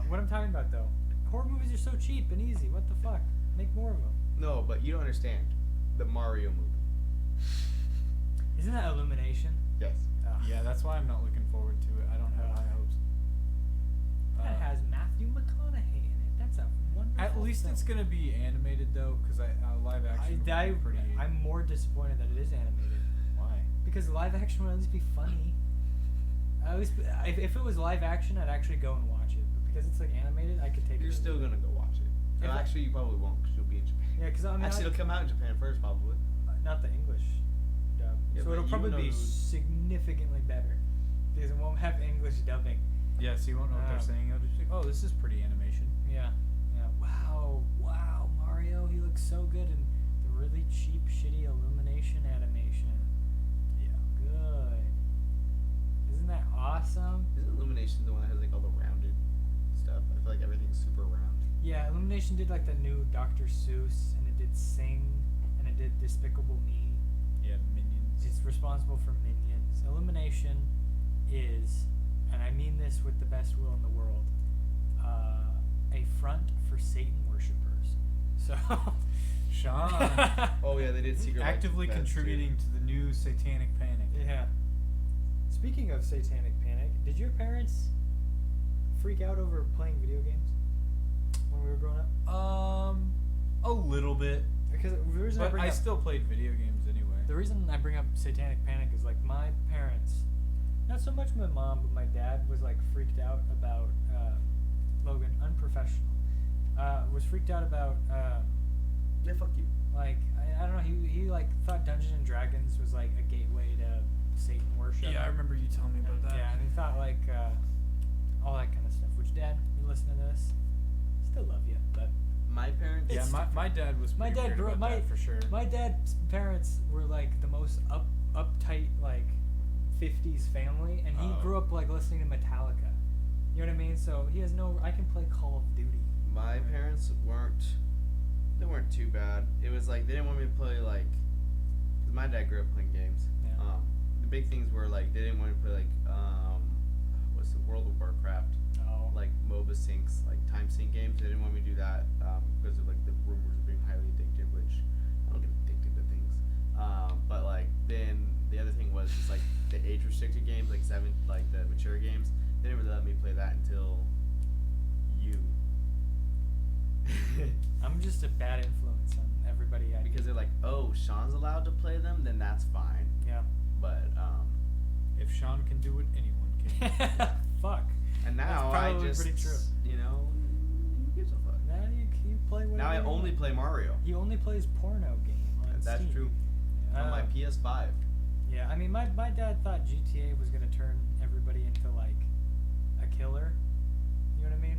Speaker 1: What I'm talking about though, horror movies are so cheap and easy. What the fuck? Make more of them.
Speaker 4: No, but you don't understand. The Mario movie.
Speaker 1: Isn't that Illumination?
Speaker 4: Yes.
Speaker 1: Ugh.
Speaker 2: Yeah, that's why I'm not looking forward to it. I don't have high hopes.
Speaker 1: That has Matthew McConaughey in it. That's a wonderful.
Speaker 2: At least
Speaker 1: film.
Speaker 2: it's gonna be animated though, because live action. would be pretty.
Speaker 1: I'm more disappointed that it is animated.
Speaker 2: Why?
Speaker 1: Because live action would at least be funny. At least, if it was live action, I'd actually go and watch it. But because it's like animated, I could take it.
Speaker 4: You're
Speaker 1: or
Speaker 4: still
Speaker 1: leave it.
Speaker 4: gonna go watch it.
Speaker 1: If
Speaker 4: No,
Speaker 1: I-
Speaker 4: actually, you probably won't because you'll be in Japan.
Speaker 1: Yeah, because I mean,
Speaker 4: Actually, it'll come out in Japan first, probably.
Speaker 1: not the English dub.
Speaker 4: Yeah,
Speaker 1: So
Speaker 4: but
Speaker 1: it'll
Speaker 4: you
Speaker 1: probably
Speaker 4: know
Speaker 1: be
Speaker 4: it would-
Speaker 1: significantly better because it won't have English dubbing.
Speaker 2: Yeah, so you won't know what they're saying. You'll just be, oh, this is pretty animation.
Speaker 1: Yeah. Yeah. Wow, Mario, he looks so good in the really cheap, shitty Illumination animation.
Speaker 2: Yeah.
Speaker 1: Good. Isn't that awesome?
Speaker 4: Isn't Illumination the one that has like all the rounded stuff? I feel like everything's super round.
Speaker 1: Yeah, Illumination did like the new Dr. Seuss, and it did Sing, and it did Despicable Me.
Speaker 2: Yeah, Minions.
Speaker 1: It's responsible for Minions. Illumination is, and I mean this with the best will in the world, a front for Satan worshippers. So,
Speaker 2: Sean.
Speaker 4: Oh yeah, they did Secret Life
Speaker 2: Actively
Speaker 4: Fest, too.
Speaker 2: contributing to the new Satanic Panic.
Speaker 1: yeah. Speaking of Satanic Panic, did your parents freak out over playing video games when we were growing up?
Speaker 2: A little bit.
Speaker 1: Because the reason I
Speaker 2: But
Speaker 1: bring
Speaker 2: I
Speaker 1: up,
Speaker 2: still played video games anyway.
Speaker 1: the reason I bring up Satanic Panic is like my parents, not so much my mom, but my dad was like freaked out about Logan, unprofessional. Was freaked out about
Speaker 4: Yeah, fuck you.
Speaker 1: like I don't know. He like thought Dungeons and Dragons was like a gateway to Satan worship.
Speaker 2: Yeah, I remember you telling me about that.
Speaker 1: Yeah, and he thought like all that kind of stuff. Which, Dad, you listening to this? Still love you, but
Speaker 4: My parents.
Speaker 2: Yeah,
Speaker 1: It's
Speaker 2: my dad was
Speaker 1: my
Speaker 2: pretty
Speaker 1: dad
Speaker 2: weird
Speaker 1: grew
Speaker 2: about
Speaker 1: my
Speaker 2: that for sure.
Speaker 1: My dad's parents were like the most uptight like 50s family, and he
Speaker 2: Oh.
Speaker 1: grew up like listening to Metallica. You know what I mean? So he has no. I can play Call of Duty.
Speaker 4: My
Speaker 1: Right.
Speaker 4: parents weren't. They weren't too bad. It was like they didn't want me to play like. Cause my dad grew up playing games.
Speaker 1: Yeah.
Speaker 4: The big things were like they didn't want me to play like what's the World of Warcraft.
Speaker 1: Oh.
Speaker 4: like MOBA syncs, like time sync games. They didn't want me to do that because of like the rumors being highly addictive, which I don't get addicted to things. But like then the other thing was just like the age restricted games, like the mature games. They didn't really let me play that until you.
Speaker 1: I'm just a bad influence on everybody.
Speaker 4: Because they're like, oh, Sean's allowed to play them, then that's fine.
Speaker 1: Yeah.
Speaker 4: But
Speaker 2: If Sean can do it, anyone can.
Speaker 1: Fuck.
Speaker 4: and now
Speaker 1: That's
Speaker 4: I
Speaker 1: probably
Speaker 4: just
Speaker 1: pretty true.
Speaker 4: you know, who gives a fuck?
Speaker 1: Now you play whatever.
Speaker 4: Now I
Speaker 1: you
Speaker 4: only
Speaker 1: want.
Speaker 4: play Mario.
Speaker 1: He only plays porno game on
Speaker 4: That's
Speaker 1: Steam.
Speaker 4: true. On my PS5.
Speaker 1: Yeah, I mean, my dad thought GTA was gonna turn everybody into like a killer. You know what I mean?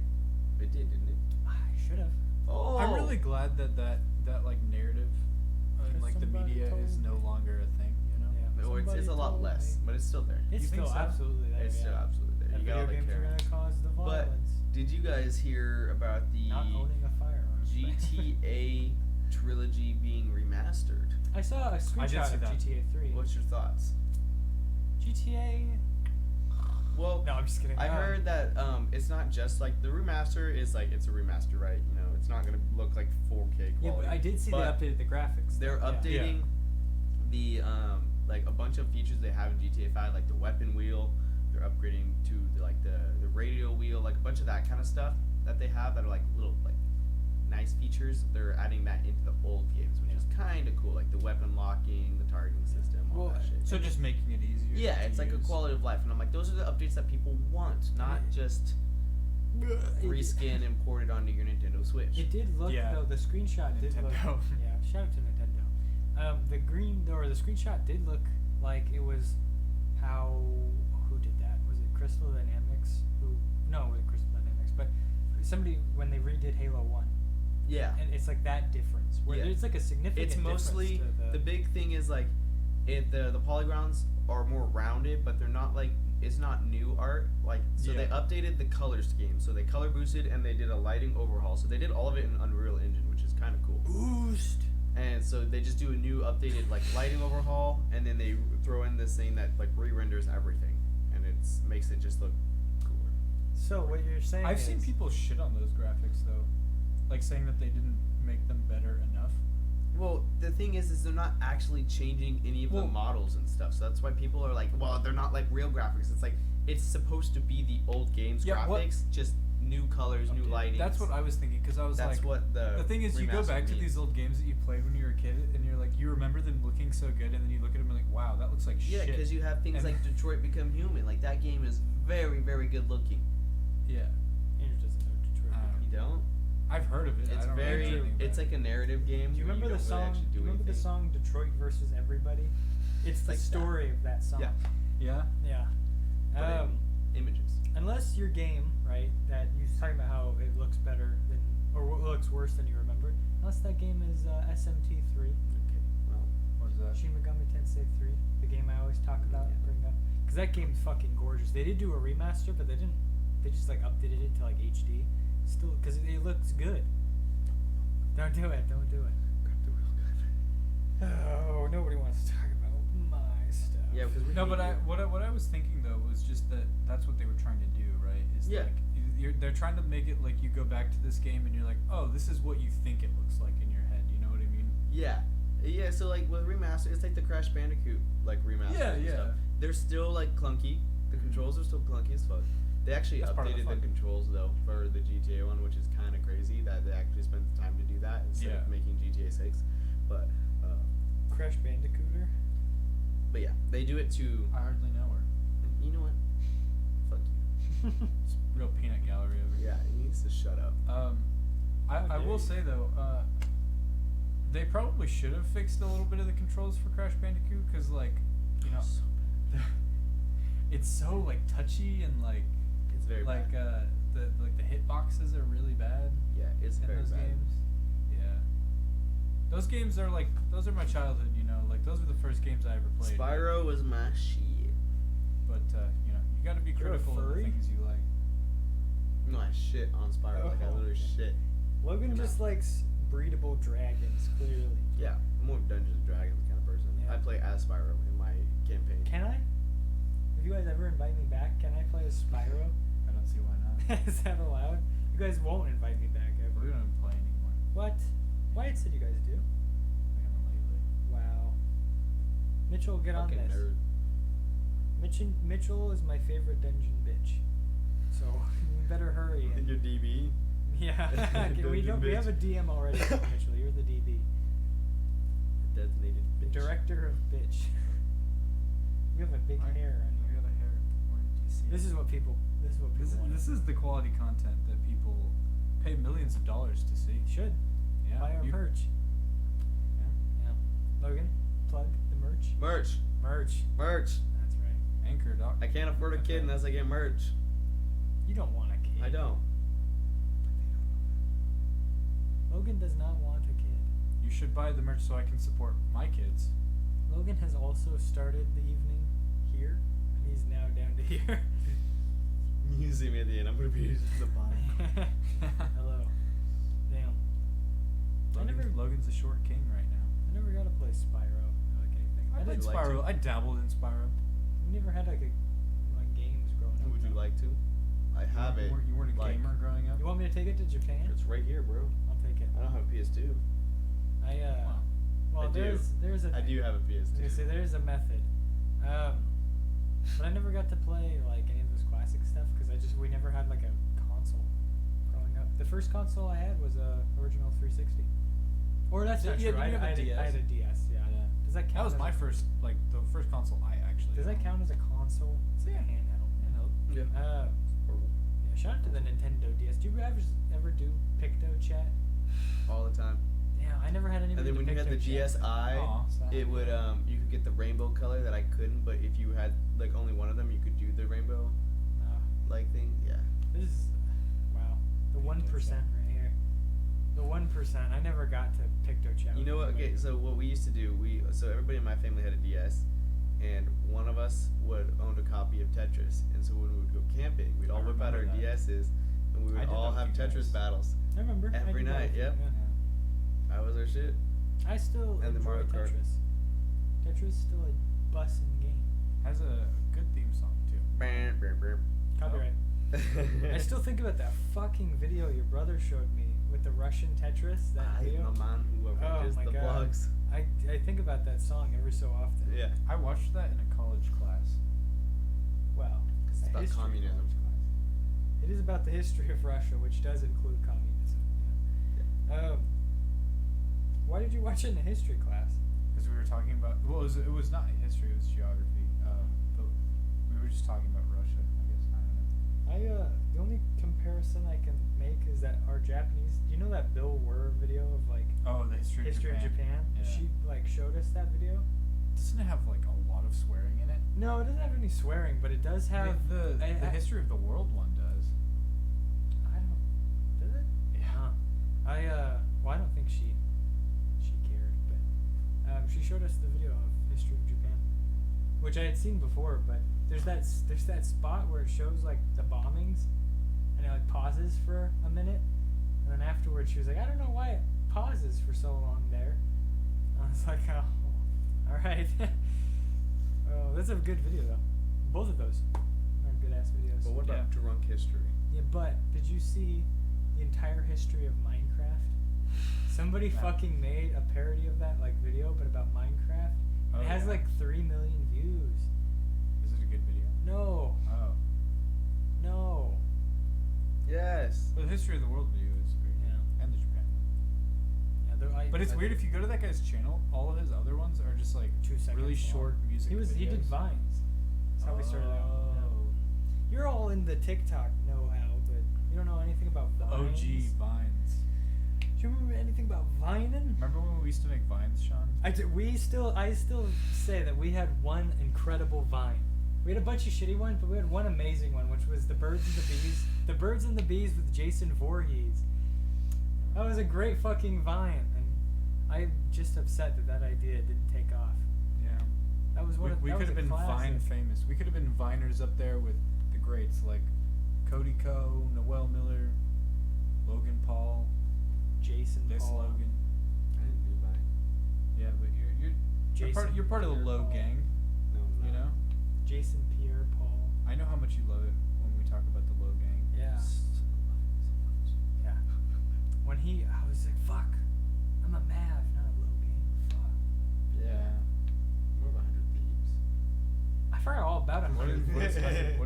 Speaker 4: It did, didn't it?
Speaker 1: I should have.
Speaker 4: Oh,
Speaker 2: I'm really glad that like narrative,
Speaker 1: Because
Speaker 2: like the
Speaker 1: somebody
Speaker 2: media is
Speaker 1: told
Speaker 2: no
Speaker 1: me.
Speaker 2: longer a thing. You know.
Speaker 1: Yeah.
Speaker 4: No, it's
Speaker 1: Somebody
Speaker 4: a lot
Speaker 1: told
Speaker 4: less,
Speaker 1: me.
Speaker 4: but it's still there.
Speaker 1: It's
Speaker 2: You think
Speaker 1: still
Speaker 2: so?
Speaker 1: absolutely there.
Speaker 4: It's
Speaker 1: yeah.
Speaker 4: still absolutely there.
Speaker 1: That
Speaker 4: You gotta
Speaker 1: video
Speaker 4: like
Speaker 1: games
Speaker 4: care.
Speaker 1: are gonna cause the
Speaker 4: But
Speaker 1: violence.
Speaker 4: did you guys hear about the
Speaker 1: Not owning a firearm.
Speaker 4: GTA trilogy being remastered?
Speaker 1: I saw a
Speaker 2: I did
Speaker 1: screenshot
Speaker 2: see
Speaker 1: of
Speaker 2: that.
Speaker 1: GTA 3.
Speaker 4: What's your thoughts?
Speaker 1: GTA?
Speaker 4: Well,
Speaker 1: No, I'm just kidding.
Speaker 4: I heard that it's not just like the remaster is like it's a remaster, right? You know, it's not gonna look like 4K
Speaker 1: Yeah,
Speaker 4: quality.
Speaker 1: but I did see they
Speaker 4: But
Speaker 1: updated the graphics.
Speaker 4: They're
Speaker 1: Yeah.
Speaker 4: updating the like a bunch of features they have in GTA 5, like the weapon wheel. They're upgrading to the radio wheel, like a bunch of that kind of stuff that they have that are like little like nice features. They're adding that into the old games, which is kind of cool, like the weapon locking, the targeting system, all
Speaker 1: Well,
Speaker 4: that shit.
Speaker 2: So just making it easier.
Speaker 4: Yeah,
Speaker 2: to
Speaker 4: it's like a
Speaker 2: use.
Speaker 4: quality of life, and I'm like, those are the updates that people want, not just reskin and port it onto your Nintendo Switch.
Speaker 1: It did look
Speaker 2: Yeah.
Speaker 1: though. The screenshot did look.
Speaker 2: Nintendo.
Speaker 1: Yeah, shout out to Nintendo. The screenshot did look like it was how who did that? Was it Crystal Dynamics? No, it wasn't Crystal Dynamics, but somebody when they redid Halo 1.
Speaker 4: Yeah.
Speaker 1: And it's like that difference where
Speaker 4: Yeah.
Speaker 1: it's like a significant.
Speaker 4: It's mostly
Speaker 1: difference to
Speaker 4: the big thing is like the polygons are more rounded, but they're not like it's not new art. Like so they
Speaker 2: Yeah.
Speaker 4: updated the color scheme, so they color boosted and they did a lighting overhaul. So they did all of it in Unreal Engine, which is kind of cool.
Speaker 1: boost.
Speaker 4: And so they just do a new updated like lighting overhaul, and then they throw in this thing that like re-renders everything, and it makes it just look cooler.
Speaker 1: So what you're saying
Speaker 2: I've
Speaker 1: is
Speaker 2: seen people shit on those graphics though, like saying that they didn't make them better enough.
Speaker 4: Well, the thing is they're not actually changing any of the
Speaker 2: Well-
Speaker 4: models and stuff. So that's why people are like, well, they're not like real graphics. It's like it's supposed to be the old games
Speaker 2: Yeah, what-
Speaker 4: graphics, just new colors, new
Speaker 1: Updated.
Speaker 4: lighting.
Speaker 2: That's what I was thinking because I was
Speaker 4: That's
Speaker 2: like,
Speaker 4: what the
Speaker 2: thing is, you go
Speaker 4: remaster
Speaker 2: back to
Speaker 4: means.
Speaker 2: these old games that you played when you were a kid, and you're like, you remember them looking so good, and then you look at them and like, wow, that looks like
Speaker 4: Yeah,
Speaker 2: shit.
Speaker 4: because you have things
Speaker 2: And-
Speaker 4: like Detroit Become Human. Like that game is very, very good looking.
Speaker 2: Yeah,
Speaker 1: Andrew doesn't know Detroit.
Speaker 2: I don't
Speaker 4: You don't?
Speaker 2: I've heard of it.
Speaker 4: It's
Speaker 2: I don't
Speaker 4: very.
Speaker 2: remember anything
Speaker 4: It's
Speaker 2: about
Speaker 4: like a narrative game.
Speaker 1: Do you
Speaker 4: where
Speaker 1: remember the
Speaker 4: don't really
Speaker 1: song?
Speaker 4: actually
Speaker 1: Do you remember the
Speaker 4: anything.
Speaker 1: song Detroit versus Everybody? It's the
Speaker 4: Like that.
Speaker 1: story of that song.
Speaker 4: Yeah.
Speaker 2: it. Yeah.
Speaker 1: Yeah.
Speaker 4: But in images.
Speaker 1: Unless your game, right, that you're talking about how it looks better than, or looks worse than you remember, unless that game is SMT3,
Speaker 4: Okay. Well.
Speaker 2: What is that?
Speaker 1: Shin Megami Tensei 3, the game I always talk about,
Speaker 4: Yeah.
Speaker 1: bring up. Because that game's fucking gorgeous. They did do a remaster, but they didn't, they just like updated it to like HD. Still, because it looks good. Don't do it, don't do it.
Speaker 4: Got the real good.
Speaker 1: Oh, nobody wants to talk about my stuff.
Speaker 4: Yeah, because we.
Speaker 2: No, but
Speaker 4: hate you.
Speaker 2: what I was thinking though was just that that's what they were trying to do, right? Is
Speaker 4: Yeah.
Speaker 2: like they're trying to make it like you go back to this game and you're like, oh, this is what you think it looks like in your head. You know what I mean?
Speaker 4: Yeah. Yeah, so like with remaster, it's like the Crash Bandicoot like remaster.
Speaker 2: Yeah,
Speaker 4: and
Speaker 2: yeah.
Speaker 4: stuff. They're still like clunky. The controls are still clunky as fuck. They actually
Speaker 2: That's part of the
Speaker 4: updated the
Speaker 2: fun.
Speaker 4: controls though for the GTA one, which is kind of crazy that they actually spent the time to do that instead
Speaker 2: Yeah.
Speaker 4: of making GTA 6. But
Speaker 1: Crash Bandicooter.
Speaker 4: but yeah, they do it to.
Speaker 2: I hardly know her.
Speaker 4: You know what? Fuck you.
Speaker 2: It's real peanut gallery over here.
Speaker 4: Yeah, he needs to shut up.
Speaker 2: I
Speaker 1: How
Speaker 2: will
Speaker 1: dare
Speaker 2: say though, they probably should have fixed a little bit of the controls for Crash Bandicoot because, like, you know, it's so like touchy and like
Speaker 4: It's very
Speaker 2: like
Speaker 4: bad.
Speaker 2: the hitboxes are really bad
Speaker 4: Yeah, it's
Speaker 2: in
Speaker 4: very
Speaker 2: those
Speaker 4: bad.
Speaker 2: games. Yeah, those games are like those are my childhood. You know, like those were the first games I ever played.
Speaker 4: Spyro was my shit.
Speaker 2: But you know, you got to be
Speaker 1: You're a
Speaker 2: critical of the
Speaker 1: furry?
Speaker 2: things you like.
Speaker 4: No, I shit on Spyro. Like I
Speaker 1: Oh,
Speaker 4: literally
Speaker 1: okay.
Speaker 4: shit.
Speaker 1: Logan just likes breedable dragons, clearly.
Speaker 4: Yeah, I'm more of a Dungeons and Dragons kind of person.
Speaker 1: Yeah.
Speaker 4: I play as Spyro in my campaign.
Speaker 1: Can I? If you guys ever invite me back, can I play as Spyro?
Speaker 2: I don't see why not.
Speaker 1: Is that allowed? You guys won't invite me back
Speaker 2: We
Speaker 1: ever.
Speaker 2: don't even play anymore.
Speaker 1: What? Wyatt said you guys do.
Speaker 2: We haven't lately.
Speaker 1: Wow. Mitchell, get on
Speaker 4: Fucking
Speaker 1: this.
Speaker 4: nerd.
Speaker 1: Mitchell is my favorite dungeon bitch. So you better hurry. And
Speaker 4: Your DB.
Speaker 1: yeah, okay, we
Speaker 4: Dungeon
Speaker 1: don't. We have a
Speaker 4: bitch.
Speaker 1: DM already, Mitchell. You're the DB,
Speaker 4: Designated
Speaker 1: the
Speaker 4: bitch.
Speaker 1: director of bitch. You have a big hair on
Speaker 2: I
Speaker 1: here.
Speaker 2: got a hair. Where did you see
Speaker 1: This
Speaker 2: it?
Speaker 1: is what people. This is what people want.
Speaker 2: This is the quality content that people pay millions of dollars to see.
Speaker 1: Should
Speaker 2: Yeah.
Speaker 1: buy our
Speaker 2: you-
Speaker 1: merch.
Speaker 2: Yeah.
Speaker 1: Yeah. Logan, plug the merch.
Speaker 4: Merch.
Speaker 1: Merch.
Speaker 4: Merch.
Speaker 1: That's right.
Speaker 2: Anchor doc.
Speaker 4: I can't afford a kid unless I get merch.
Speaker 1: You don't want a kid.
Speaker 4: I don't.
Speaker 1: Logan does not want a kid.
Speaker 2: You should buy the merch so I can support my kids.
Speaker 1: Logan has also started the evening here, and he's now down to here.
Speaker 4: You see me at the end. I'm gonna be the bottom.
Speaker 1: Hello. Damn.
Speaker 2: Logan's a short king right now.
Speaker 1: I never got to play Spyro or like anything.
Speaker 2: I played
Speaker 4: did like
Speaker 2: Spyro.
Speaker 4: to.
Speaker 2: I dabbled in Spyro.
Speaker 1: We never had like games growing up.
Speaker 4: Would you
Speaker 1: though.
Speaker 4: like to? I have it.
Speaker 2: You weren't a
Speaker 4: like,
Speaker 2: gamer growing up?
Speaker 1: You want me to take it to Japan?
Speaker 4: It's right here, bro.
Speaker 1: I'll take it.
Speaker 4: I don't have a PS2.
Speaker 2: Wow.
Speaker 1: Well,
Speaker 4: I do.
Speaker 1: there's a.
Speaker 4: I do have a
Speaker 1: I was gonna say
Speaker 4: PS2.
Speaker 1: there's a method, but I never got to play like any of those classic stuff because we never had like a console growing up. The first console I had was a original 360. Or that's not
Speaker 2: Yeah,
Speaker 1: true.
Speaker 2: didn't you have a
Speaker 1: I had a DS. Yeah.
Speaker 2: Yeah.
Speaker 1: Does that count?
Speaker 2: That was
Speaker 1: as
Speaker 2: my
Speaker 1: a-
Speaker 2: first, the first console I actually
Speaker 1: Does that
Speaker 2: owned.
Speaker 1: count as a console? It's like a handheld.
Speaker 2: Handheld.
Speaker 4: Yeah.
Speaker 1: Yeah. Shout out to the Nintendo DS. Do you ever do Picto Chat?
Speaker 4: All the time.
Speaker 1: Yeah, I never had
Speaker 4: And
Speaker 1: anybody.
Speaker 4: then when you had the
Speaker 1: Chat.
Speaker 4: GSI,
Speaker 2: Aw, sad.
Speaker 4: it would you could get the rainbow color that I couldn't, but if you had like only one of them, you could do the rainbow like thing. Yeah.
Speaker 1: This is wow. The
Speaker 2: Picto
Speaker 1: 1%
Speaker 2: Chat.
Speaker 1: right here. The 1%. I never got to Picto Chat.
Speaker 4: You know what? Okay, so what we used to do, so everybody in my family had a DS, and one of us would own a copy of Tetris, and so when we would go camping, we'd
Speaker 2: I
Speaker 4: all whip out our
Speaker 2: remember that.
Speaker 4: DSs, and we
Speaker 2: I
Speaker 4: would
Speaker 2: did
Speaker 4: all
Speaker 2: that
Speaker 4: have
Speaker 2: with you
Speaker 4: Tetris
Speaker 2: guys.
Speaker 4: battles.
Speaker 1: I remember. I
Speaker 4: every
Speaker 1: did that
Speaker 4: night,
Speaker 1: with you,
Speaker 4: yep.
Speaker 1: yeah.
Speaker 4: That was our shit.
Speaker 1: I still
Speaker 4: And the
Speaker 1: enjoy
Speaker 4: Mario Kart.
Speaker 1: Tetris. Tetris is still a bussin' game.
Speaker 2: Has a good theme song too.
Speaker 1: Copyright. I still think about that fucking video your brother showed me with the Russian Tetris. That
Speaker 4: I
Speaker 1: video.
Speaker 4: am a man who
Speaker 1: Oh
Speaker 4: arranges
Speaker 1: my
Speaker 4: the
Speaker 1: god.
Speaker 4: blogs.
Speaker 1: I think about that song every so often.
Speaker 4: Yeah.
Speaker 2: I watched that in a college class.
Speaker 1: Well,
Speaker 4: 'Cause it's
Speaker 1: a
Speaker 4: about
Speaker 1: history
Speaker 4: communism.
Speaker 1: college class. It is about the history of Russia, which does include communism. Yeah. Why did you watch it in a history class?
Speaker 2: Because we were talking about, well, it was not history, it was geography. But we were just talking about Russia, I guess. I don't know.
Speaker 1: The only comparison I can make is that our Japanese. Do you know that Bill Wurr video of like
Speaker 2: Oh, the history of Japan. Yeah.
Speaker 1: She like showed us that video.
Speaker 2: Doesn't it have like a lot of swearing in it?
Speaker 1: No, it doesn't have any swearing, but it does have
Speaker 2: the
Speaker 1: I-
Speaker 2: history of the world one does.
Speaker 1: I don't. Does it?
Speaker 2: Yeah.
Speaker 1: Well, I don't think she cared, but she showed us the video of history of Japan, which I had seen before. But there's that spot where it shows like the bombings, and it like pauses for a minute, and then afterwards she was like, I don't know why it pauses for so long there. I was like, oh, all right. Oh, that's a good video though. Both of those are good ass videos.
Speaker 4: But what about
Speaker 2: Yeah.
Speaker 4: drunk history?
Speaker 1: Yeah, but did you see the entire history of Minecraft? Somebody
Speaker 2: No.
Speaker 1: fucking made a parody of that like video, but about Minecraft.
Speaker 2: Oh,
Speaker 1: It has
Speaker 2: yeah.
Speaker 1: like 3 million views.
Speaker 2: Is it a good video?
Speaker 1: No,
Speaker 2: Oh.
Speaker 1: no.
Speaker 4: Yes.
Speaker 2: But the history of the world video is very good.
Speaker 1: Yeah.
Speaker 2: And the Japan one.
Speaker 1: Yeah,
Speaker 2: But it's weird if you go to that guy's channel, all of his other ones are just like
Speaker 1: 2 seconds
Speaker 2: really
Speaker 1: long.
Speaker 2: short music
Speaker 1: He did
Speaker 2: videos.
Speaker 1: vines. That's how we started out. Yeah.
Speaker 2: Oh.
Speaker 1: You're all in the TikTok know-how, but you don't know anything about
Speaker 2: The
Speaker 1: vines.
Speaker 2: OG Vines.
Speaker 1: Do you remember anything about vining?
Speaker 2: Remember when we used to make Vines, Sean?
Speaker 1: I still say that we had one incredible vine. We had a bunch of shitty ones, but we had one amazing one, which was the Birds and the Bees. The Birds and the Bees with Jason Voorhees. That was a great fucking vine, and I'm just upset that idea didn't take off.
Speaker 2: Yeah.
Speaker 1: That was one.
Speaker 2: We
Speaker 1: that
Speaker 2: could
Speaker 1: was
Speaker 2: have
Speaker 1: a
Speaker 2: been
Speaker 1: classic.
Speaker 2: Vine famous. We could have been Viners up there with the greats like Cody Ko, Noel Miller, Logan Paul,
Speaker 1: Jason
Speaker 2: this
Speaker 1: Paul.
Speaker 2: Logan.
Speaker 4: I didn't do mine.
Speaker 2: Yeah, but
Speaker 1: Jason
Speaker 2: you're part of the
Speaker 1: Pierre
Speaker 2: low
Speaker 1: Paul.
Speaker 2: gang.
Speaker 4: No, I'm
Speaker 2: You
Speaker 4: not.
Speaker 2: know.
Speaker 1: Jason Pierre Paul.
Speaker 2: I know how much you love it when we talk about the low gang.
Speaker 1: Yeah. Yeah. When I was like, fuck, I'm a Mav, not a low gang. Fuck.
Speaker 3: Yeah. More of 100 Thieves.
Speaker 1: I forgot all about him.
Speaker 2: What is 100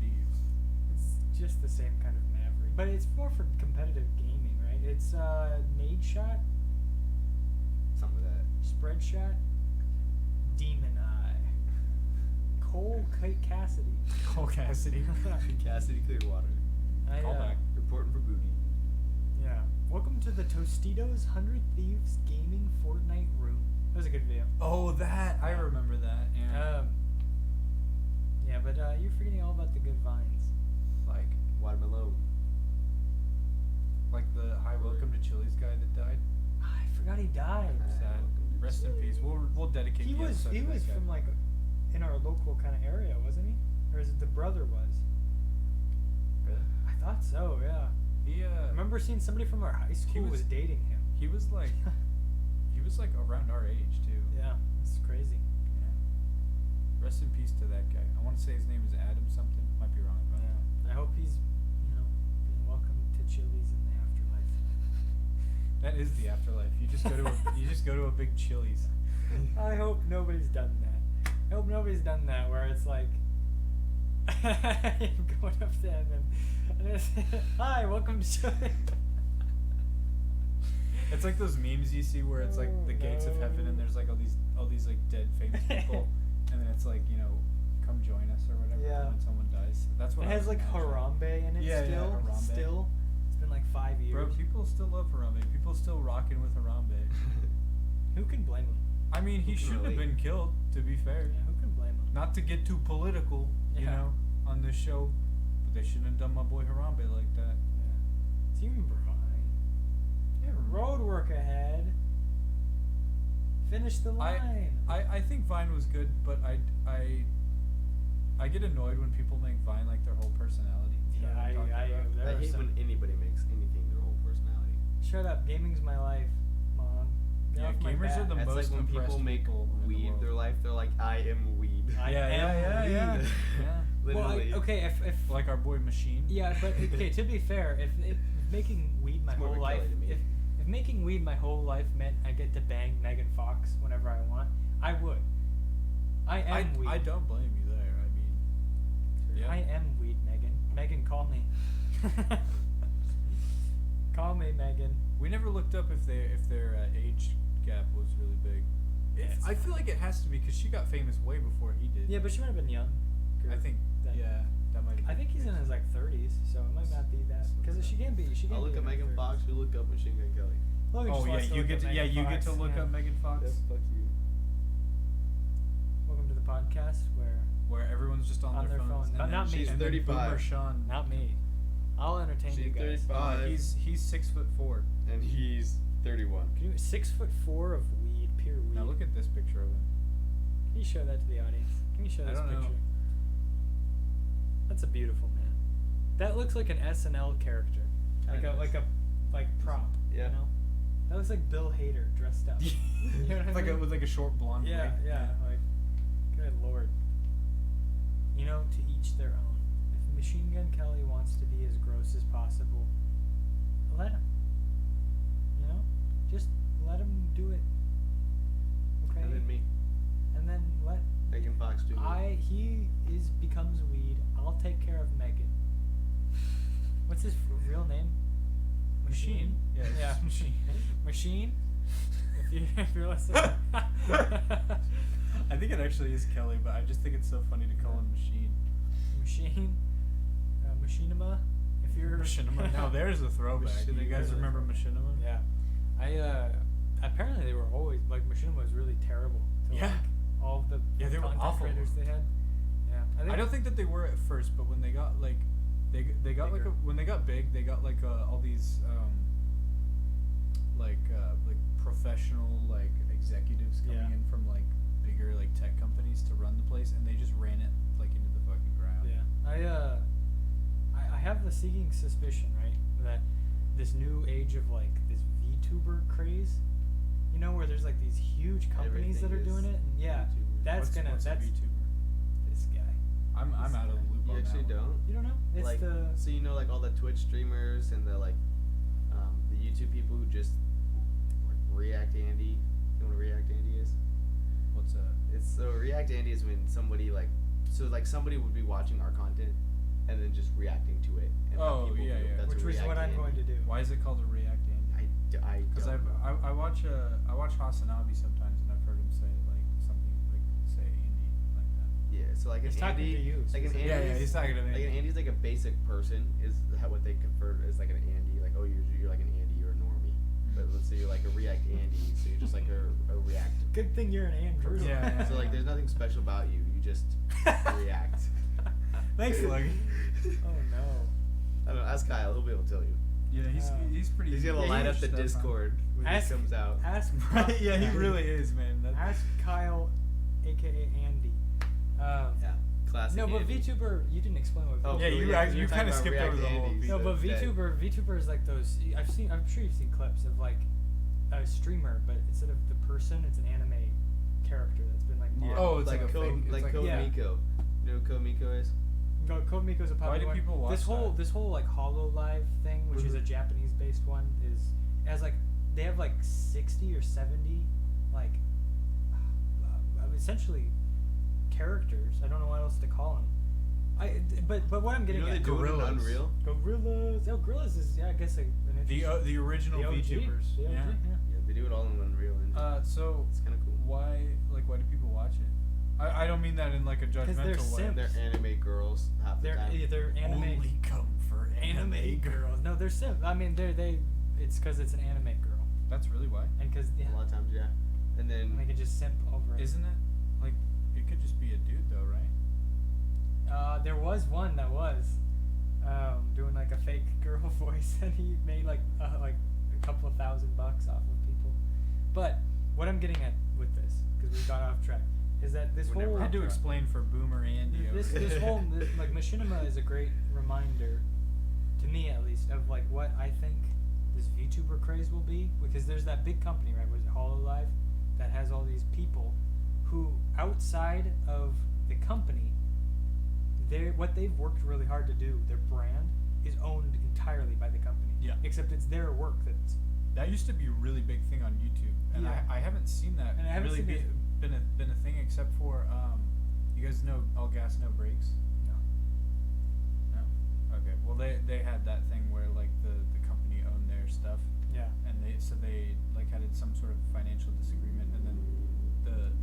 Speaker 2: Thieves?
Speaker 1: It's just the same kind of Maverick, but it's more for competitive gaming, right? It's nade shot,
Speaker 3: Some of that.
Speaker 1: spread shot, demon eye, Cole Cassidy.
Speaker 2: Cole Cassidy.
Speaker 3: Cassidy Clearwater.
Speaker 2: Callback.
Speaker 3: Reporting for Boogie.
Speaker 1: Yeah. Welcome to the Tostitos 100 Thieves Gaming Fortnite Room. That was a good video.
Speaker 2: Oh, that I remember that. Yeah.
Speaker 1: Yeah, but you're forgetting all about the good vines.
Speaker 2: like
Speaker 3: Watermelon.
Speaker 2: the Hi Welcome to Chili's guy that died.
Speaker 1: I forgot he died.
Speaker 2: Sad. Rest in peace. We'll dedicate.
Speaker 1: He
Speaker 2: the
Speaker 1: was
Speaker 2: episode to that guy.
Speaker 1: from like in our local kind of area, wasn't he? Or is it the brother was?
Speaker 2: Really?
Speaker 1: I thought so. Yeah.
Speaker 2: He
Speaker 1: I remember seeing somebody from our high school was dating him.
Speaker 2: He was like around our age too.
Speaker 1: Yeah, it's crazy.
Speaker 2: Yeah. Rest in peace to that guy. I want to say his name is Adam something. Might be wrong about that.
Speaker 1: I hope he's, being welcomed to Chili's in the afterlife.
Speaker 2: That is the afterlife. You just go to a big Chili's.
Speaker 1: I hope nobody's done that. I hope nobody's done that where it's like I'm going up to heaven and it's hi, welcome to Chili's.
Speaker 2: It's like those memes you see where it's like the gates of heaven and there's like all these like dead famous people and then it's like, come join us or whatever
Speaker 1: Yeah.
Speaker 2: when someone dies. That's what
Speaker 1: It
Speaker 2: I
Speaker 1: has
Speaker 2: was
Speaker 1: like
Speaker 2: imagining.
Speaker 1: Harambe in it
Speaker 2: Yeah,
Speaker 1: still.
Speaker 2: yeah, Harambe.
Speaker 1: Still. It's been like 5 years.
Speaker 2: Bro, people still love Harambe. People still rocking with Harambe.
Speaker 1: Who can blame him?
Speaker 2: I mean, he
Speaker 3: Who can
Speaker 2: shouldn't have
Speaker 3: relate?
Speaker 2: been killed, to be fair.
Speaker 1: Yeah, who can blame him?
Speaker 2: Not to get too political,
Speaker 1: Yeah.
Speaker 2: on this show, but they shouldn't have done my boy Harambe like that.
Speaker 1: Yeah. Do you remember Vine?
Speaker 2: Yeah,
Speaker 1: Road work ahead. Finish the line.
Speaker 2: I think Vine was good, but I get annoyed when people make Vine like their whole personality. You know what I'm talking about?
Speaker 1: there
Speaker 3: I
Speaker 1: are
Speaker 3: hate
Speaker 1: some-
Speaker 3: when anybody makes anything their whole personality.
Speaker 1: Shut up. Gaming's my life, Mom. Get
Speaker 2: Yeah,
Speaker 1: off my
Speaker 2: gamers are
Speaker 1: back.
Speaker 2: the
Speaker 3: That's
Speaker 2: most
Speaker 3: like when people
Speaker 2: oppressed
Speaker 3: make
Speaker 2: people in the
Speaker 3: weed
Speaker 2: world.
Speaker 3: their life. They're like, I am weed.
Speaker 1: I
Speaker 2: yeah,
Speaker 1: am
Speaker 2: yeah.
Speaker 1: weed.
Speaker 2: Yeah.
Speaker 3: Literally.
Speaker 1: Well, okay, if
Speaker 2: Like our boy Machine.
Speaker 1: yeah, but okay. To be fair, if making weed my
Speaker 3: It's more
Speaker 1: whole
Speaker 3: of a
Speaker 1: life,
Speaker 3: Kelly to me.
Speaker 1: if making weed my whole life meant I get to bang Megan Fox whenever I want, I would. I am weed.
Speaker 2: I don't blame you there. I mean, yeah.
Speaker 1: I am weed, Megan. Megan, call me. Call me, Megan.
Speaker 2: We never looked up if their age gap was really big. I feel like it has to be because she got famous way before he did.
Speaker 1: Yeah, but she might have been young.
Speaker 2: I think that might.
Speaker 1: I think he's in his like 30s, so it might not be that because she can't be. She can't
Speaker 3: I'll look
Speaker 1: be
Speaker 3: at
Speaker 1: in her
Speaker 3: Megan
Speaker 1: 30s.
Speaker 3: Fox. You look up Machine Gun Kelly.
Speaker 1: Logan
Speaker 2: Oh
Speaker 1: just
Speaker 2: yeah,
Speaker 1: wants to
Speaker 2: you
Speaker 1: look
Speaker 2: get
Speaker 1: up
Speaker 2: to
Speaker 1: Megan
Speaker 2: you get to
Speaker 1: Fox,
Speaker 2: look
Speaker 1: yeah.
Speaker 2: up Megan Fox,
Speaker 3: fuck you.
Speaker 1: Welcome to the podcast
Speaker 2: where everyone's just on their phones.
Speaker 1: phone.
Speaker 2: And
Speaker 1: Not
Speaker 2: then
Speaker 1: me.
Speaker 3: She's
Speaker 2: and then
Speaker 3: 35.
Speaker 2: Boomer Sean.
Speaker 1: not me. I'll entertain
Speaker 3: She's
Speaker 1: you guys.
Speaker 3: 35.
Speaker 2: He's 6'4".
Speaker 3: And he's 31.
Speaker 1: Can you 6'4" of weed, pure weed?
Speaker 2: Now look at this picture of him.
Speaker 1: Can you show that to the audience? Can you show
Speaker 2: I
Speaker 1: this
Speaker 2: don't know.
Speaker 1: picture? That's a beautiful man. That looks like an SNL character,
Speaker 3: Kinda does.
Speaker 1: like prop.
Speaker 3: Yeah.
Speaker 1: You know? That looks like Bill Hader dressed up. You know what I mean?
Speaker 2: with like a short blonde.
Speaker 1: Yeah,
Speaker 2: wig.
Speaker 1: yeah. Like, good lord. To each their own. If Machine Gun Kelly wants to be as gross as possible, let him. Just let him do it. Okay.
Speaker 3: And then me.
Speaker 1: And then let
Speaker 3: Megan Fox do me.
Speaker 1: he becomes weed. I'll take care of Megan. What's his real name?
Speaker 2: Machine. Yes,
Speaker 1: Yeah.
Speaker 2: Machine.
Speaker 1: Machine. If you're listening.
Speaker 2: I think it actually is Kelly, but I just think it's so funny to call him Machine.
Speaker 1: Machine. Machinima. If you're
Speaker 2: Machinima. Now there's a throwback. Do you guys
Speaker 3: Machinima.
Speaker 2: remember Machinima?
Speaker 1: Yeah. Apparently they were always like Machinima was really terrible. To,
Speaker 2: Yeah.
Speaker 1: Like, all of the
Speaker 2: Yeah, they were
Speaker 1: content
Speaker 2: awful.
Speaker 1: creators they had. Yeah.
Speaker 2: I don't think that they were at first, but when they got like, they got like
Speaker 1: Bigger.
Speaker 2: when they got big, they got like all these like professional like executives coming
Speaker 1: Yeah.
Speaker 2: in from like bigger like tech companies to run the place, and they just ran it like into the fucking ground.
Speaker 1: Yeah. I have the seeking suspicion, right, that this new age of like this VTuber craze, where there's like these huge companies that are
Speaker 3: Everything
Speaker 1: doing
Speaker 3: is
Speaker 1: it, and yeah,
Speaker 3: VTuber.
Speaker 1: that's
Speaker 2: What's a
Speaker 1: that's
Speaker 2: VTuber?
Speaker 1: this guy.
Speaker 2: I'm out of the loop
Speaker 4: You
Speaker 2: on
Speaker 4: actually
Speaker 2: that one.
Speaker 4: don't?
Speaker 1: You don't know? It's
Speaker 4: like,
Speaker 1: the
Speaker 4: so you know, like all the Twitch streamers and the the YouTube people who just like React Andy. You know what a React Andy is?
Speaker 2: What's that?
Speaker 4: It's so React Andy is when somebody somebody would be watching our content and then just reacting to it. And let
Speaker 2: Oh,
Speaker 4: people
Speaker 2: yeah,
Speaker 4: do it.
Speaker 2: yeah.
Speaker 4: That's
Speaker 1: which
Speaker 4: a
Speaker 1: was
Speaker 4: React
Speaker 1: what I'm
Speaker 4: Andy.
Speaker 1: going to do.
Speaker 2: Why is it called a React Andy? Because I watch Hasanabi sometimes, and I've heard him say like something like say Andy like that.
Speaker 4: Yeah, so like
Speaker 1: He's
Speaker 4: an
Speaker 1: talking
Speaker 4: Andy,
Speaker 1: to you,
Speaker 4: like an
Speaker 1: so-
Speaker 4: Andy,
Speaker 2: Yeah, he's talking to me.
Speaker 4: Like an Andy's like a basic person is what they convert as like an Andy. Like, oh, you're like an Andy, you're a normie. But let's say you're like a React Andy, so you're just like a React.
Speaker 1: Good thing you're an Andrew.
Speaker 2: Yeah.
Speaker 4: So like, there's nothing special about you. You just react.
Speaker 2: Thanks, Lucky.
Speaker 1: Oh no.
Speaker 4: I don't know. Ask Kyle. He'll be able to tell you.
Speaker 2: Yeah, he's pretty.
Speaker 4: He's gonna
Speaker 1: Yeah,
Speaker 4: light
Speaker 1: he
Speaker 4: up the
Speaker 2: stuff, huh?
Speaker 4: Discord when
Speaker 1: Ask-
Speaker 4: he comes out.
Speaker 1: Ask
Speaker 2: Right? Yeah, he really is, man.
Speaker 1: Ask Kyle, aka Andy.
Speaker 4: Yeah, classic.
Speaker 1: No, but
Speaker 4: Andy.
Speaker 1: VTuber, you didn't explain what.
Speaker 4: Oh,
Speaker 2: Yeah, you
Speaker 4: yeah,
Speaker 2: you
Speaker 4: you're
Speaker 2: kind of
Speaker 4: talking
Speaker 2: skipped
Speaker 4: about
Speaker 2: over the
Speaker 4: React
Speaker 2: whole.
Speaker 4: Andy.
Speaker 1: No, but
Speaker 4: That-
Speaker 1: VTuber is like those. I'm sure you've seen clips of like a streamer, but instead of the person, it's an anime character that's been like.
Speaker 2: Yeah.
Speaker 1: modeled.
Speaker 2: Oh, it's
Speaker 4: like
Speaker 2: like a
Speaker 4: Code,
Speaker 2: fake- it's
Speaker 4: like
Speaker 2: like-
Speaker 4: Code
Speaker 1: Yeah.
Speaker 4: Miko. You know who Code Miko is?
Speaker 1: Code Miko's a popular
Speaker 2: Why do
Speaker 1: one.
Speaker 2: people watch that?
Speaker 1: This whole like Hollow Live thing, which is a
Speaker 4: Mhm.
Speaker 1: Japanese based one, has like they have like 60 or 70 like essentially characters. I don't know what else to call them. But what I'm
Speaker 4: You
Speaker 1: getting
Speaker 4: know they
Speaker 1: at
Speaker 4: do it in
Speaker 2: Gorillas.
Speaker 4: Unreal.
Speaker 1: Gorillas. Oh, Gorillas is I guess an
Speaker 2: The original
Speaker 1: the OG,
Speaker 2: VTubers.
Speaker 1: the OG,
Speaker 2: Yeah.
Speaker 4: Yeah, they do it all in Unreal Engine.
Speaker 2: So
Speaker 4: It's kind of cool.
Speaker 2: why do people watch it? I don't mean that in like a
Speaker 1: 'Cause
Speaker 2: judgmental
Speaker 1: they're
Speaker 2: way.
Speaker 1: simps.
Speaker 4: They're anime girls half the time.
Speaker 1: They're anime
Speaker 2: Only come for
Speaker 1: anime girls. No, they're simp. I mean, it's because it's an anime girl,
Speaker 2: That's really why.
Speaker 1: and because
Speaker 4: A lot of times, yeah. And then
Speaker 1: they can just simp over it.
Speaker 2: Isn't it? Like it could just be a dude though, right?
Speaker 1: There was one that was doing like a fake girl voice, and he made like a couple of $1,000 off of people. But what I'm getting at with this, because we got off track, is that this
Speaker 4: We're never
Speaker 1: whole
Speaker 2: I had to
Speaker 4: Right.
Speaker 2: explain for Boomer Andy. over
Speaker 1: this
Speaker 2: here.
Speaker 1: whole like machinima is a great reminder, to me at least, of like what I think this VTuber craze will be, because there's that big company, right? Was it HoloLive, that has all these people who outside of the company, what they've worked really hard to do, their brand is owned entirely by the company.
Speaker 2: Yeah.
Speaker 1: Except it's their work that's
Speaker 2: That used to be a really big thing on YouTube, and
Speaker 1: Yeah.
Speaker 2: I haven't seen that
Speaker 1: And I haven't
Speaker 2: really
Speaker 1: seen
Speaker 2: been
Speaker 1: it.
Speaker 2: a thing except for you guys know All Gas No Brakes? No. Okay. Well, they had that thing where like the company owned their stuff,
Speaker 1: yeah.
Speaker 2: and they like had some sort of financial disagreement, and then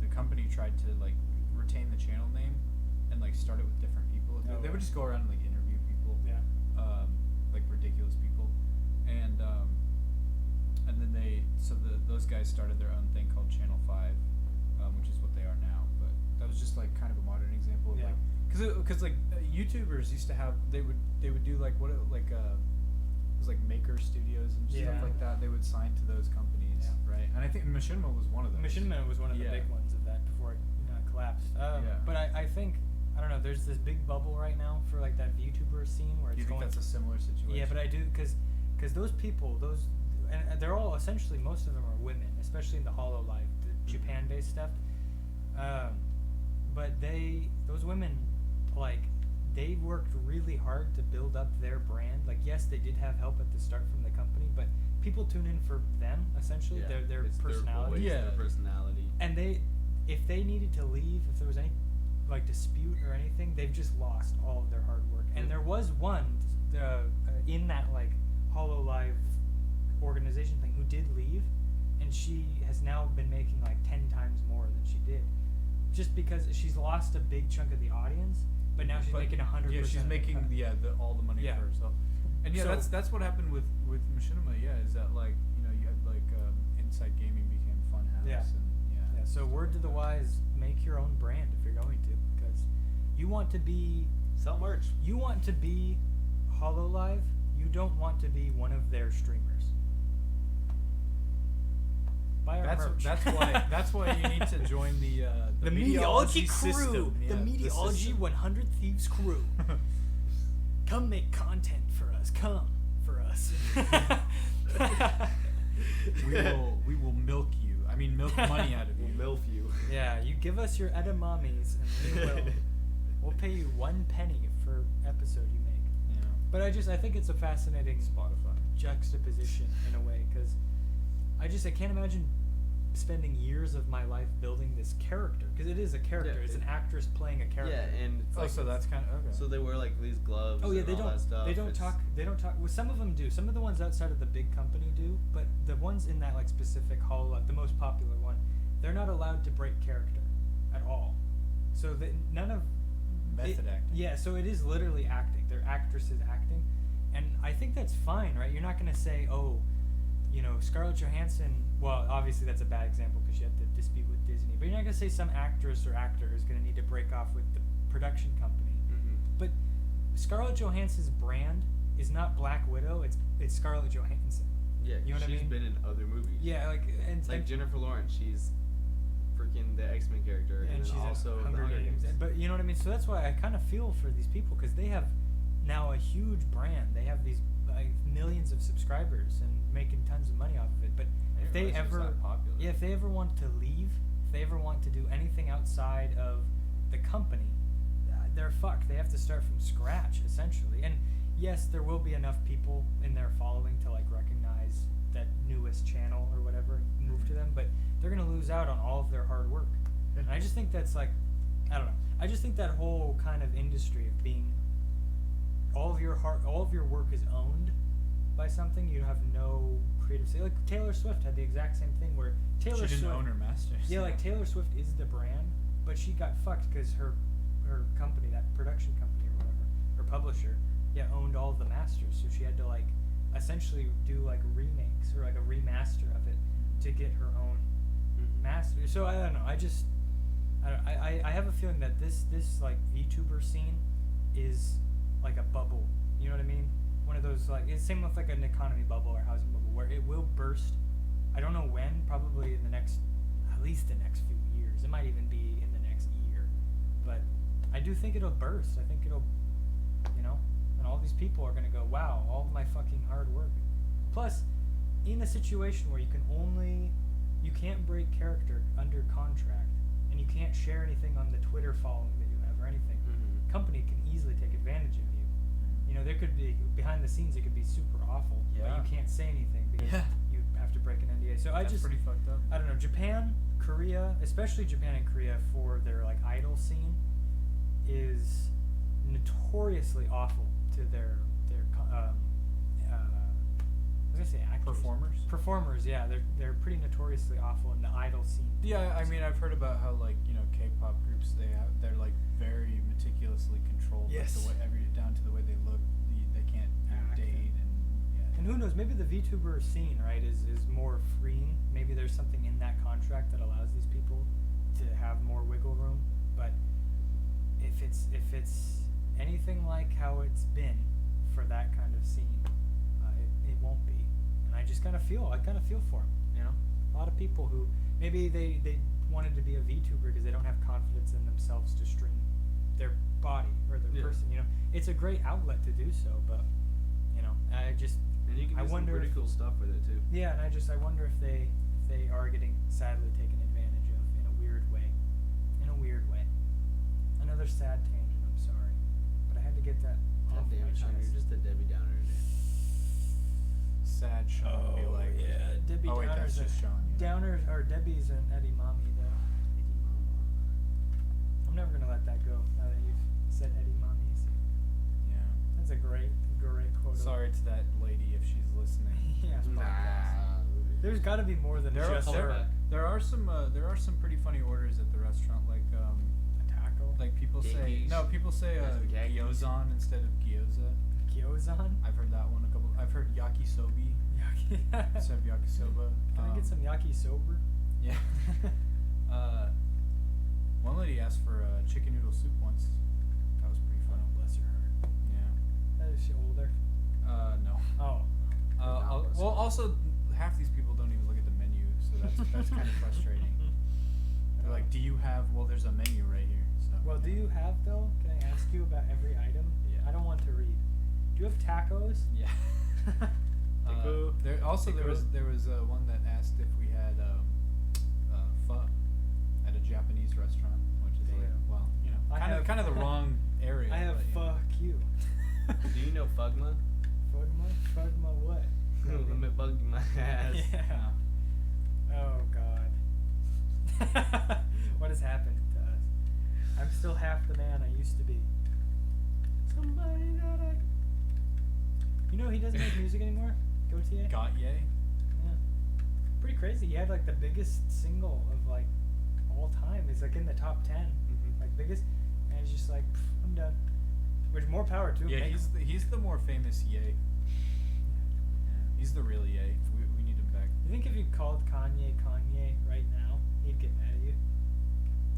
Speaker 2: the company tried to like retain the channel name and like start it with different people.
Speaker 1: Oh,
Speaker 2: They would
Speaker 1: right.
Speaker 2: just go around and like interview people.
Speaker 1: Yeah.
Speaker 2: Like ridiculous people, and then those guys started their own thing called Channel 5, which is what they are now. But that was just like kind of a modern example of
Speaker 1: Yeah.
Speaker 2: like, because YouTubers used to have they would do like it was like maker studios and
Speaker 1: Yeah.
Speaker 2: stuff like that. They would sign to those companies,
Speaker 1: Yeah.
Speaker 2: right? And I think Machinima was one of those.
Speaker 1: Machinima was one of the
Speaker 2: Yeah.
Speaker 1: big ones of that before it collapsed.
Speaker 2: Yeah.
Speaker 1: But I think, I don't know, there's this big bubble right now for like that VTuber scene where
Speaker 2: Do
Speaker 1: it's
Speaker 2: you think
Speaker 1: going.
Speaker 2: that's a similar situation?
Speaker 1: Yeah, but I do, because those people, and they're all essentially, most of them are women, especially in the HoloLive, the Japan-based stuff. But those women, like, they worked really hard to build up their brand. Like, yes, they did have help at the start from the company, but people tune in for them, essentially,
Speaker 4: Yeah,
Speaker 1: their
Speaker 4: it's
Speaker 1: personality.
Speaker 4: Their voice,
Speaker 2: Yeah.
Speaker 4: their personality.
Speaker 1: And if they needed to leave, if there was any like dispute or anything, they've just lost all of their hard work. And
Speaker 4: Yep.
Speaker 1: there was one in that like HoloLive organization thing who did leave, and she has now been making like 10 times more than she did, just because she's lost a big chunk of the audience, but now she's
Speaker 2: But,
Speaker 1: making 100%.
Speaker 2: Yeah, she's
Speaker 1: of the
Speaker 2: making
Speaker 1: cut.
Speaker 2: all the money
Speaker 1: Yeah.
Speaker 2: for herself. And yeah,
Speaker 1: So-
Speaker 2: that's what happened with Machinima. Yeah, is that like you had like Inside Gaming became Funhouse.
Speaker 1: Yeah.
Speaker 2: And
Speaker 1: Yeah, so word to the wise, make your own brand if you're going to, because you want to be
Speaker 4: Sell merch.
Speaker 1: HoloLive, you don't want to be one of their streamers. Buy our merch.
Speaker 2: That's why you need to join the Mediaology system. Yeah,
Speaker 1: the
Speaker 2: the
Speaker 1: Mediaology
Speaker 2: system.
Speaker 1: 100 Thieves crew. Come make content for us. Come for us.
Speaker 2: we will milk you. I mean, milk money out of you.
Speaker 4: We'll MILF you.
Speaker 1: Yeah, you give us your edamames and we will. We'll pay you 1 penny for episode you make.
Speaker 2: Yeah.
Speaker 1: But I think it's a fascinating
Speaker 2: Spotify.
Speaker 1: juxtaposition in a way, because I can't imagine spending years of my life building this character, because it is a character.
Speaker 4: Yeah,
Speaker 1: It's an actress playing a character.
Speaker 4: Yeah, and it's
Speaker 2: Oh, so that's kind of okay.
Speaker 4: so they wear like these gloves.
Speaker 1: Oh yeah,
Speaker 4: and
Speaker 1: they
Speaker 4: all
Speaker 1: don't.
Speaker 4: That stuff.
Speaker 1: They don't
Speaker 4: It's-
Speaker 1: talk. They don't talk. Well, some of them do. Some of the ones outside of the big company do. But the ones in that like specific hall, like the most popular one, they're not allowed to break character at all. So none of
Speaker 2: Method acting.
Speaker 1: Yeah. So it is literally acting. They're actresses acting, and I think that's fine, right? You're not gonna say, oh, Scarlett Johansson. Well, obviously that's a bad example because she had to dispute with Disney. But you're not gonna say some actress or actor is gonna need to break off with the production company.
Speaker 4: Mhm.
Speaker 1: But Scarlett Johansson's brand is not Black Widow. It's Scarlett Johansson.
Speaker 4: Yeah,
Speaker 1: You know what I
Speaker 4: she's
Speaker 1: mean?
Speaker 4: been in other movies.
Speaker 1: Yeah, and
Speaker 4: Like Jennifer Lawrence, she's freaking the X-Men character, and,
Speaker 1: and
Speaker 4: then
Speaker 1: she's
Speaker 4: also
Speaker 1: in
Speaker 4: the
Speaker 1: Hunger Games. But you know what I mean. So that's why I kind of feel for these people, because they have now a huge brand. They have these like millions of subscribers and making tons of money off of it. But
Speaker 2: I
Speaker 1: if
Speaker 2: didn't
Speaker 1: they
Speaker 2: realize it was
Speaker 1: ever,
Speaker 2: that popular.
Speaker 1: yeah, if they ever want to leave, if they ever want to do anything outside of the company, they're fucked. They have to start from scratch essentially. And yes, there will be enough people in their following to like recognize that newest channel or whatever and move to them, but they're gonna lose out on all of their hard work. And I just think that's like, I don't know. I just think that whole kind of industry of being all of your work is owned by something. You have no creative say. Like Taylor Swift had the exact same thing where Taylor
Speaker 2: She didn't
Speaker 1: Swift
Speaker 2: own her masters.
Speaker 1: Yeah, like Taylor Swift is the brand, but she got fucked because her company, that production company or whatever, her publisher, owned all of the masters. So she had to like essentially do like remakes or like a remaster of it to get her own master. So I don't know. I have a feeling that this like VTuber scene is like a bubble. You know what I mean? One of those like it's same with like an economy bubble or housing bubble where it will burst. I don't know when. Probably in at least the next few years. It might even be in the next year. But I do think it'll burst. I think it'll, and all these people are gonna go, wow, all of my fucking hard work. Plus, in a situation where you can't break character under contract, and you can't share anything on the Twitter following that you have or anything,
Speaker 4: Mhm.
Speaker 1: company can easily take advantage of you. There could be behind the scenes, it could be super awful, but
Speaker 2: Yeah.
Speaker 1: you can't say anything because
Speaker 2: Yeah.
Speaker 1: you have to break an NDA. So
Speaker 2: That's pretty fucked up.
Speaker 1: I don't know, Japan, Korea, especially Japan and Korea for their like idol scene is notoriously awful to their I was gonna say actors. Performers, yeah, they're pretty notoriously awful in the idol scene.
Speaker 2: Yeah, I mean, I've heard about how like K-pop groups they're like very meticulously controlled.
Speaker 1: Yes.
Speaker 2: Like the way down to the way they look. They can't
Speaker 1: Act.
Speaker 2: date and
Speaker 1: And who knows? Maybe the VTuber scene, right, is more freeing. Maybe there's something in that contract that allows these people to have more wiggle room. But if it's anything like how it's been for that kind of scene, it won't be. And I kind of feel for them. A lot of people who maybe they wanted to be a VTuber because they don't have confidence in themselves to stream their body or their
Speaker 4: Yeah.
Speaker 1: person. It's a great outlet to do so, but I just.
Speaker 4: And you can do some
Speaker 1: wonder
Speaker 4: pretty
Speaker 1: if-
Speaker 4: cool stuff with it too.
Speaker 1: Yeah, and I wonder if they are getting sadly taken advantage of in a weird way. Another sad tangent. I'm sorry, but I had to get that off
Speaker 4: God damn
Speaker 1: my
Speaker 4: it, Sean,
Speaker 1: chest.
Speaker 4: you're just a Debbie Downer today.
Speaker 2: sad Sean would be like.
Speaker 1: yeah, Debbie
Speaker 2: Oh wait,
Speaker 1: Downer's
Speaker 2: that's just Sean.
Speaker 1: Downers or Debbie's an Eddie Mommy though. I'm never gonna let that go now that you've said Eddie Mommies.
Speaker 2: Yeah.
Speaker 1: That's a great quote.
Speaker 2: Sorry to that lady if she's listening. to
Speaker 1: Yeah.
Speaker 2: this podcast.
Speaker 1: There's got to be more than
Speaker 2: There are
Speaker 1: just
Speaker 4: there-
Speaker 2: there are some pretty funny orders at the restaurant like
Speaker 1: a taco.
Speaker 2: like people say
Speaker 4: Gaggies.
Speaker 2: gyozan instead of gyoza.
Speaker 1: Gyozan.
Speaker 2: I've heard that one a couple. I've heard yakisobi instead of yakisoba.
Speaker 1: Can I get some yakisoba?
Speaker 2: Yeah. One lady asked for chicken noodle soup once. That was pretty fun.
Speaker 1: Oh, bless her heart.
Speaker 2: Yeah.
Speaker 1: Is she older?
Speaker 2: No.
Speaker 1: Oh.
Speaker 2: Well, also half these people don't even look at the menu, so that's kind of frustrating. They're like, "Do you have?" Well, there's a menu right here. So.
Speaker 1: Well, do you have though? Can I ask you about every item?
Speaker 2: Yeah.
Speaker 1: I don't want to read. Do you have tacos?
Speaker 2: Yeah.
Speaker 1: Taco.
Speaker 2: There was one that asked if we had pho at a Japanese restaurant, which is like,
Speaker 1: Damn.
Speaker 2: well,
Speaker 1: I have-
Speaker 2: kind of the wrong
Speaker 4: Do you know Fugma?
Speaker 1: Fugma what?
Speaker 4: Let me bug my ass.
Speaker 1: Yeah. Oh God. What has happened to us? I'm still half the man I used to be.
Speaker 4: Somebody that I.
Speaker 1: You know he doesn't make music anymore? Gautier?
Speaker 2: Got yay.
Speaker 1: Yeah. Pretty crazy. He had like the biggest single of like all time. It's like in the top 10.
Speaker 4: Mhm.
Speaker 1: Like biggest. And he's just like, "Pff, I'm done. Which more power to him.
Speaker 2: Yeah,
Speaker 1: Make-
Speaker 2: he's the more famous yay. Yeah, he's the real yay. We need him back.
Speaker 1: You think if you called Kanye right now, he'd get mad at you?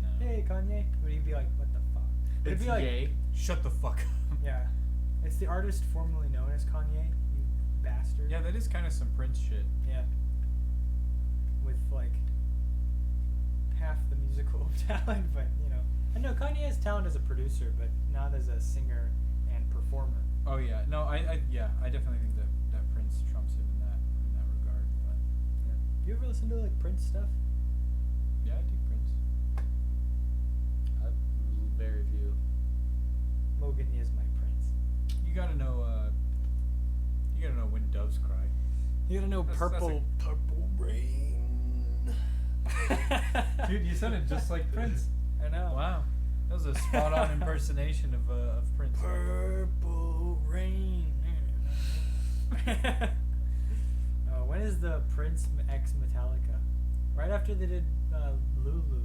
Speaker 2: No.
Speaker 1: Hey Kanye. Would he be like, what the fuck? Would it
Speaker 4: It's
Speaker 1: be like,
Speaker 4: gay.
Speaker 2: Shut the fuck up.
Speaker 1: yeah. It's the artist formerly known as Kanye, you bastard.
Speaker 2: Yeah, that is kind of some Prince shit.
Speaker 1: Yeah. With like half the musical talent, but you know. I know Kanye has talent as a producer, but not as a singer and performer.
Speaker 2: Oh yeah, no, I definitely think that Prince trumps him in that regard. But
Speaker 1: Yeah. You ever listen to like Prince stuff?
Speaker 2: yeah, I do Prince.
Speaker 4: Very few.
Speaker 1: Logan is my Prince.
Speaker 2: You gotta know When Doves Cry.
Speaker 1: You gotta know
Speaker 2: That's
Speaker 1: Purple Rain.
Speaker 2: Dude, you sounded just like Prince.
Speaker 1: I know.
Speaker 2: Wow, that was a spot on impersonation of Prince.
Speaker 1: Purple Rain. Oh, when is the Prince X Metallica? Right after they did Lulu.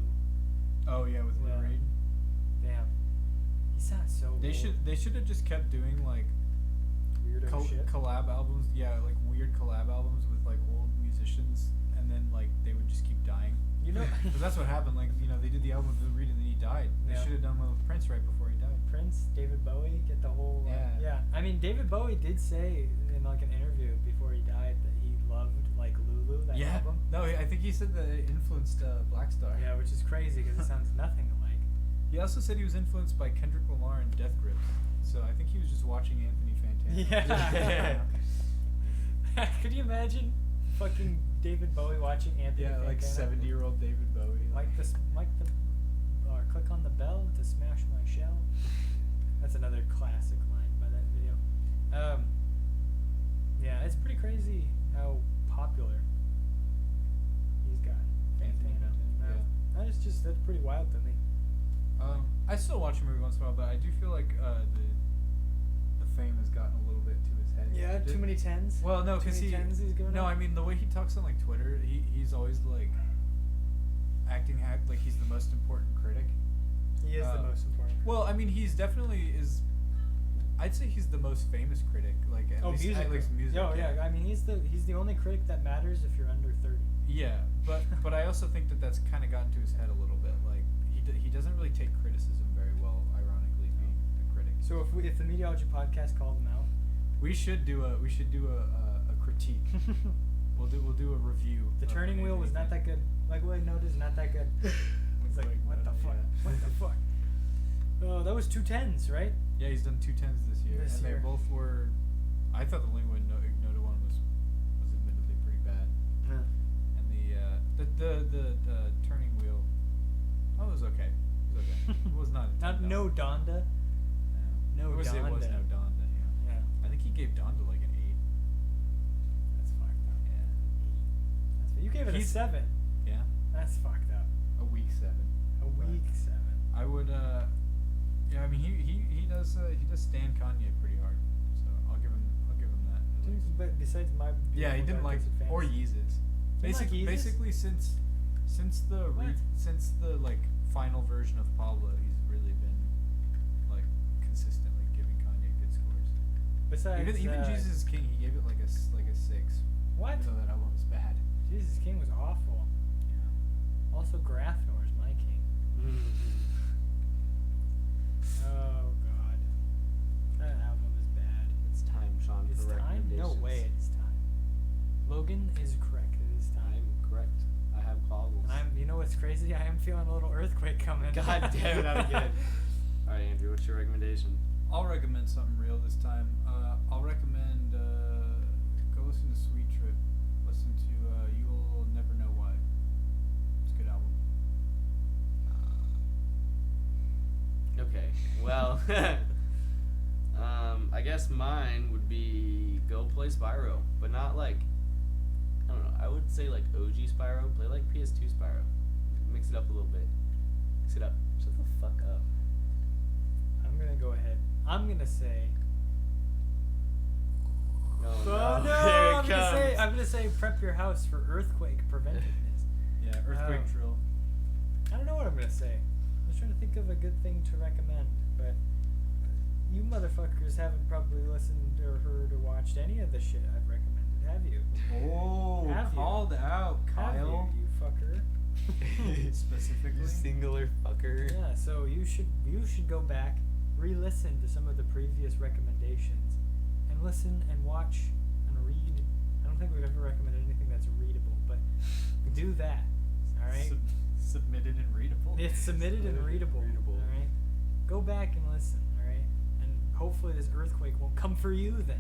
Speaker 2: Oh yeah, with Lou
Speaker 1: Yeah.
Speaker 2: Reed.
Speaker 1: Damn. He sounds so
Speaker 2: They
Speaker 1: cool.
Speaker 2: should have just kept doing like
Speaker 1: Weirdo shit.
Speaker 2: collab albums. Yeah, like weird collab albums with like old musicians, and then like they would just keep dying.
Speaker 1: You know,
Speaker 2: Because that's what happened. Like they did the album with Lou Reed and then he died. They
Speaker 1: Yeah.
Speaker 2: should have done one with Prince right before he died.
Speaker 1: Prince, David Bowie, get the whole.
Speaker 2: Yeah.
Speaker 1: I mean, David Bowie did say in like an interview before he died that he loved like Lulu, that
Speaker 2: Yeah.
Speaker 1: album.
Speaker 2: No, I think he said that it influenced Black Star.
Speaker 1: Yeah, which is crazy because it sounds nothing alike.
Speaker 2: He also said he was influenced by Kendrick Lamar and Death Grips. So I think he was just watching Anthony Fantana.
Speaker 1: Yeah. Could you imagine fucking David Bowie watching Anthony
Speaker 2: Yeah, like
Speaker 1: Fantana?
Speaker 2: 70-year-old David Bowie.
Speaker 1: Or click on the bell to smash my shell. That's another classic line by that video. Yeah, it's pretty crazy how popular he's gotten.
Speaker 2: Anthony Fantana,
Speaker 1: That is just, that's pretty wild to me.
Speaker 2: I still watch him every once in a while, but I do feel like the fame has gotten a little bit to his head.
Speaker 1: Yeah, too many tens.
Speaker 2: Well, no,
Speaker 1: Too
Speaker 2: because
Speaker 1: many tens he's giving
Speaker 2: no,
Speaker 1: out?
Speaker 2: I mean the way he talks on like Twitter, he's always like acting like he's the most important critic.
Speaker 1: He is the most important.
Speaker 2: Well, I mean he's definitely is. I'd say he's the most famous critic. Like at least
Speaker 1: music.
Speaker 2: at least music.
Speaker 1: Oh yeah, I mean he's the only critic that matters if you're under 30.
Speaker 2: Yeah, but I also think that that's kind of gotten to his head a little bit. Like he doesn't really take criticism very well. Ironically, being a critic.
Speaker 1: So if the Mediaology podcast called him out,
Speaker 2: we should do a critique. We'll do a review.
Speaker 1: the
Speaker 2: of
Speaker 1: turning wheel was
Speaker 2: Anthony
Speaker 1: not that good. Like Willie noticed, not that good. It's like, what the fuck?
Speaker 2: Yeah.
Speaker 1: What the fuck? Oh, that was 2 tens, right?
Speaker 2: Yeah, he's done 2 tens this year,
Speaker 1: This
Speaker 2: and
Speaker 1: year.
Speaker 2: they both were. I thought the Lingwood Ignota one was admittedly pretty bad, and the turning wheel, oh, it was okay. It was okay. It was not. A
Speaker 1: Not
Speaker 2: 10
Speaker 1: no Donda. No
Speaker 2: it was
Speaker 1: Donda.
Speaker 2: no Donda. Yeah.
Speaker 1: Yeah.
Speaker 2: I think he gave Donda like an 8.
Speaker 1: That's fucked up.
Speaker 2: Yeah.
Speaker 1: You gave it a
Speaker 2: He's-
Speaker 1: 7.
Speaker 2: Yeah.
Speaker 1: That's fucked up.
Speaker 2: A weak 7.
Speaker 1: A
Speaker 2: But
Speaker 1: weak 7.
Speaker 2: I would. Yeah. I mean, he does stand Kanye pretty hard, so I'll give him that. at least.
Speaker 1: But besides my
Speaker 2: Yeah, he
Speaker 1: Beautiful
Speaker 2: didn't
Speaker 1: Dark
Speaker 2: like
Speaker 1: Twisted
Speaker 2: or
Speaker 1: Fantasy.
Speaker 2: Yeezus.
Speaker 1: Didn't like
Speaker 2: Basically,
Speaker 1: Yeezus?
Speaker 2: since the
Speaker 1: What?
Speaker 2: since the like final version of Pablo, he's really been like consistently giving Kanye good scores.
Speaker 1: Besides,
Speaker 2: Even Jesus is King, he gave it like a 6.
Speaker 1: What?
Speaker 2: Even though that album was bad.
Speaker 1: Jesus King was awful.
Speaker 2: Yeah.
Speaker 1: Also, Grafnor's my king. Oh God, that album is bad.
Speaker 4: It's time, Sean,
Speaker 1: It's
Speaker 4: for
Speaker 1: time? No
Speaker 4: recommendations.
Speaker 1: way, it's time. Logan is correct. It is time.
Speaker 4: I'm correct. I have goggles.
Speaker 1: And you know what's crazy? I am feeling a little earthquake coming.
Speaker 4: God damn it, I'm good. All right, Andrew, what's your recommendation?
Speaker 2: I'll recommend something real this time. I'll recommend go listen to Sweet Trip. Listen to You'll Never Know Why. It's a good album.
Speaker 4: Okay, well, I I guess mine would be go play Spyro, but not like, I don't know. I would say like OG Spyro. Play like PS2 Spyro. Mix it up a little bit. Mix it up. Shut the fuck up.
Speaker 1: I'm gonna go ahead. I'm gonna say.
Speaker 4: No,
Speaker 1: Oh no!
Speaker 3: Here it
Speaker 1: I'm gonna say prep your house for earthquake preventiveness.
Speaker 2: Yeah, earthquake
Speaker 1: Oh.
Speaker 2: drill.
Speaker 1: I don't know what I'm gonna say. I was trying to think of a good thing to recommend, but you motherfuckers haven't probably listened or heard or watched any of the shit I've recommended, have you?
Speaker 2: Oh,
Speaker 1: Have you?
Speaker 2: called out,
Speaker 1: Have
Speaker 2: Kyle.
Speaker 1: you fucker?
Speaker 2: Specifically?
Speaker 3: You singular fucker.
Speaker 1: Yeah, so you should go back, re-listen to some of the previous recommendations, and listen and watch and read. I don't think we've ever recommended anything that's readable, but do that. All right.
Speaker 2: Submitted and readable.
Speaker 1: It's submitted and readable.
Speaker 3: Readable.
Speaker 1: All right. Go back and listen. All right. And hopefully this earthquake won't come for you then.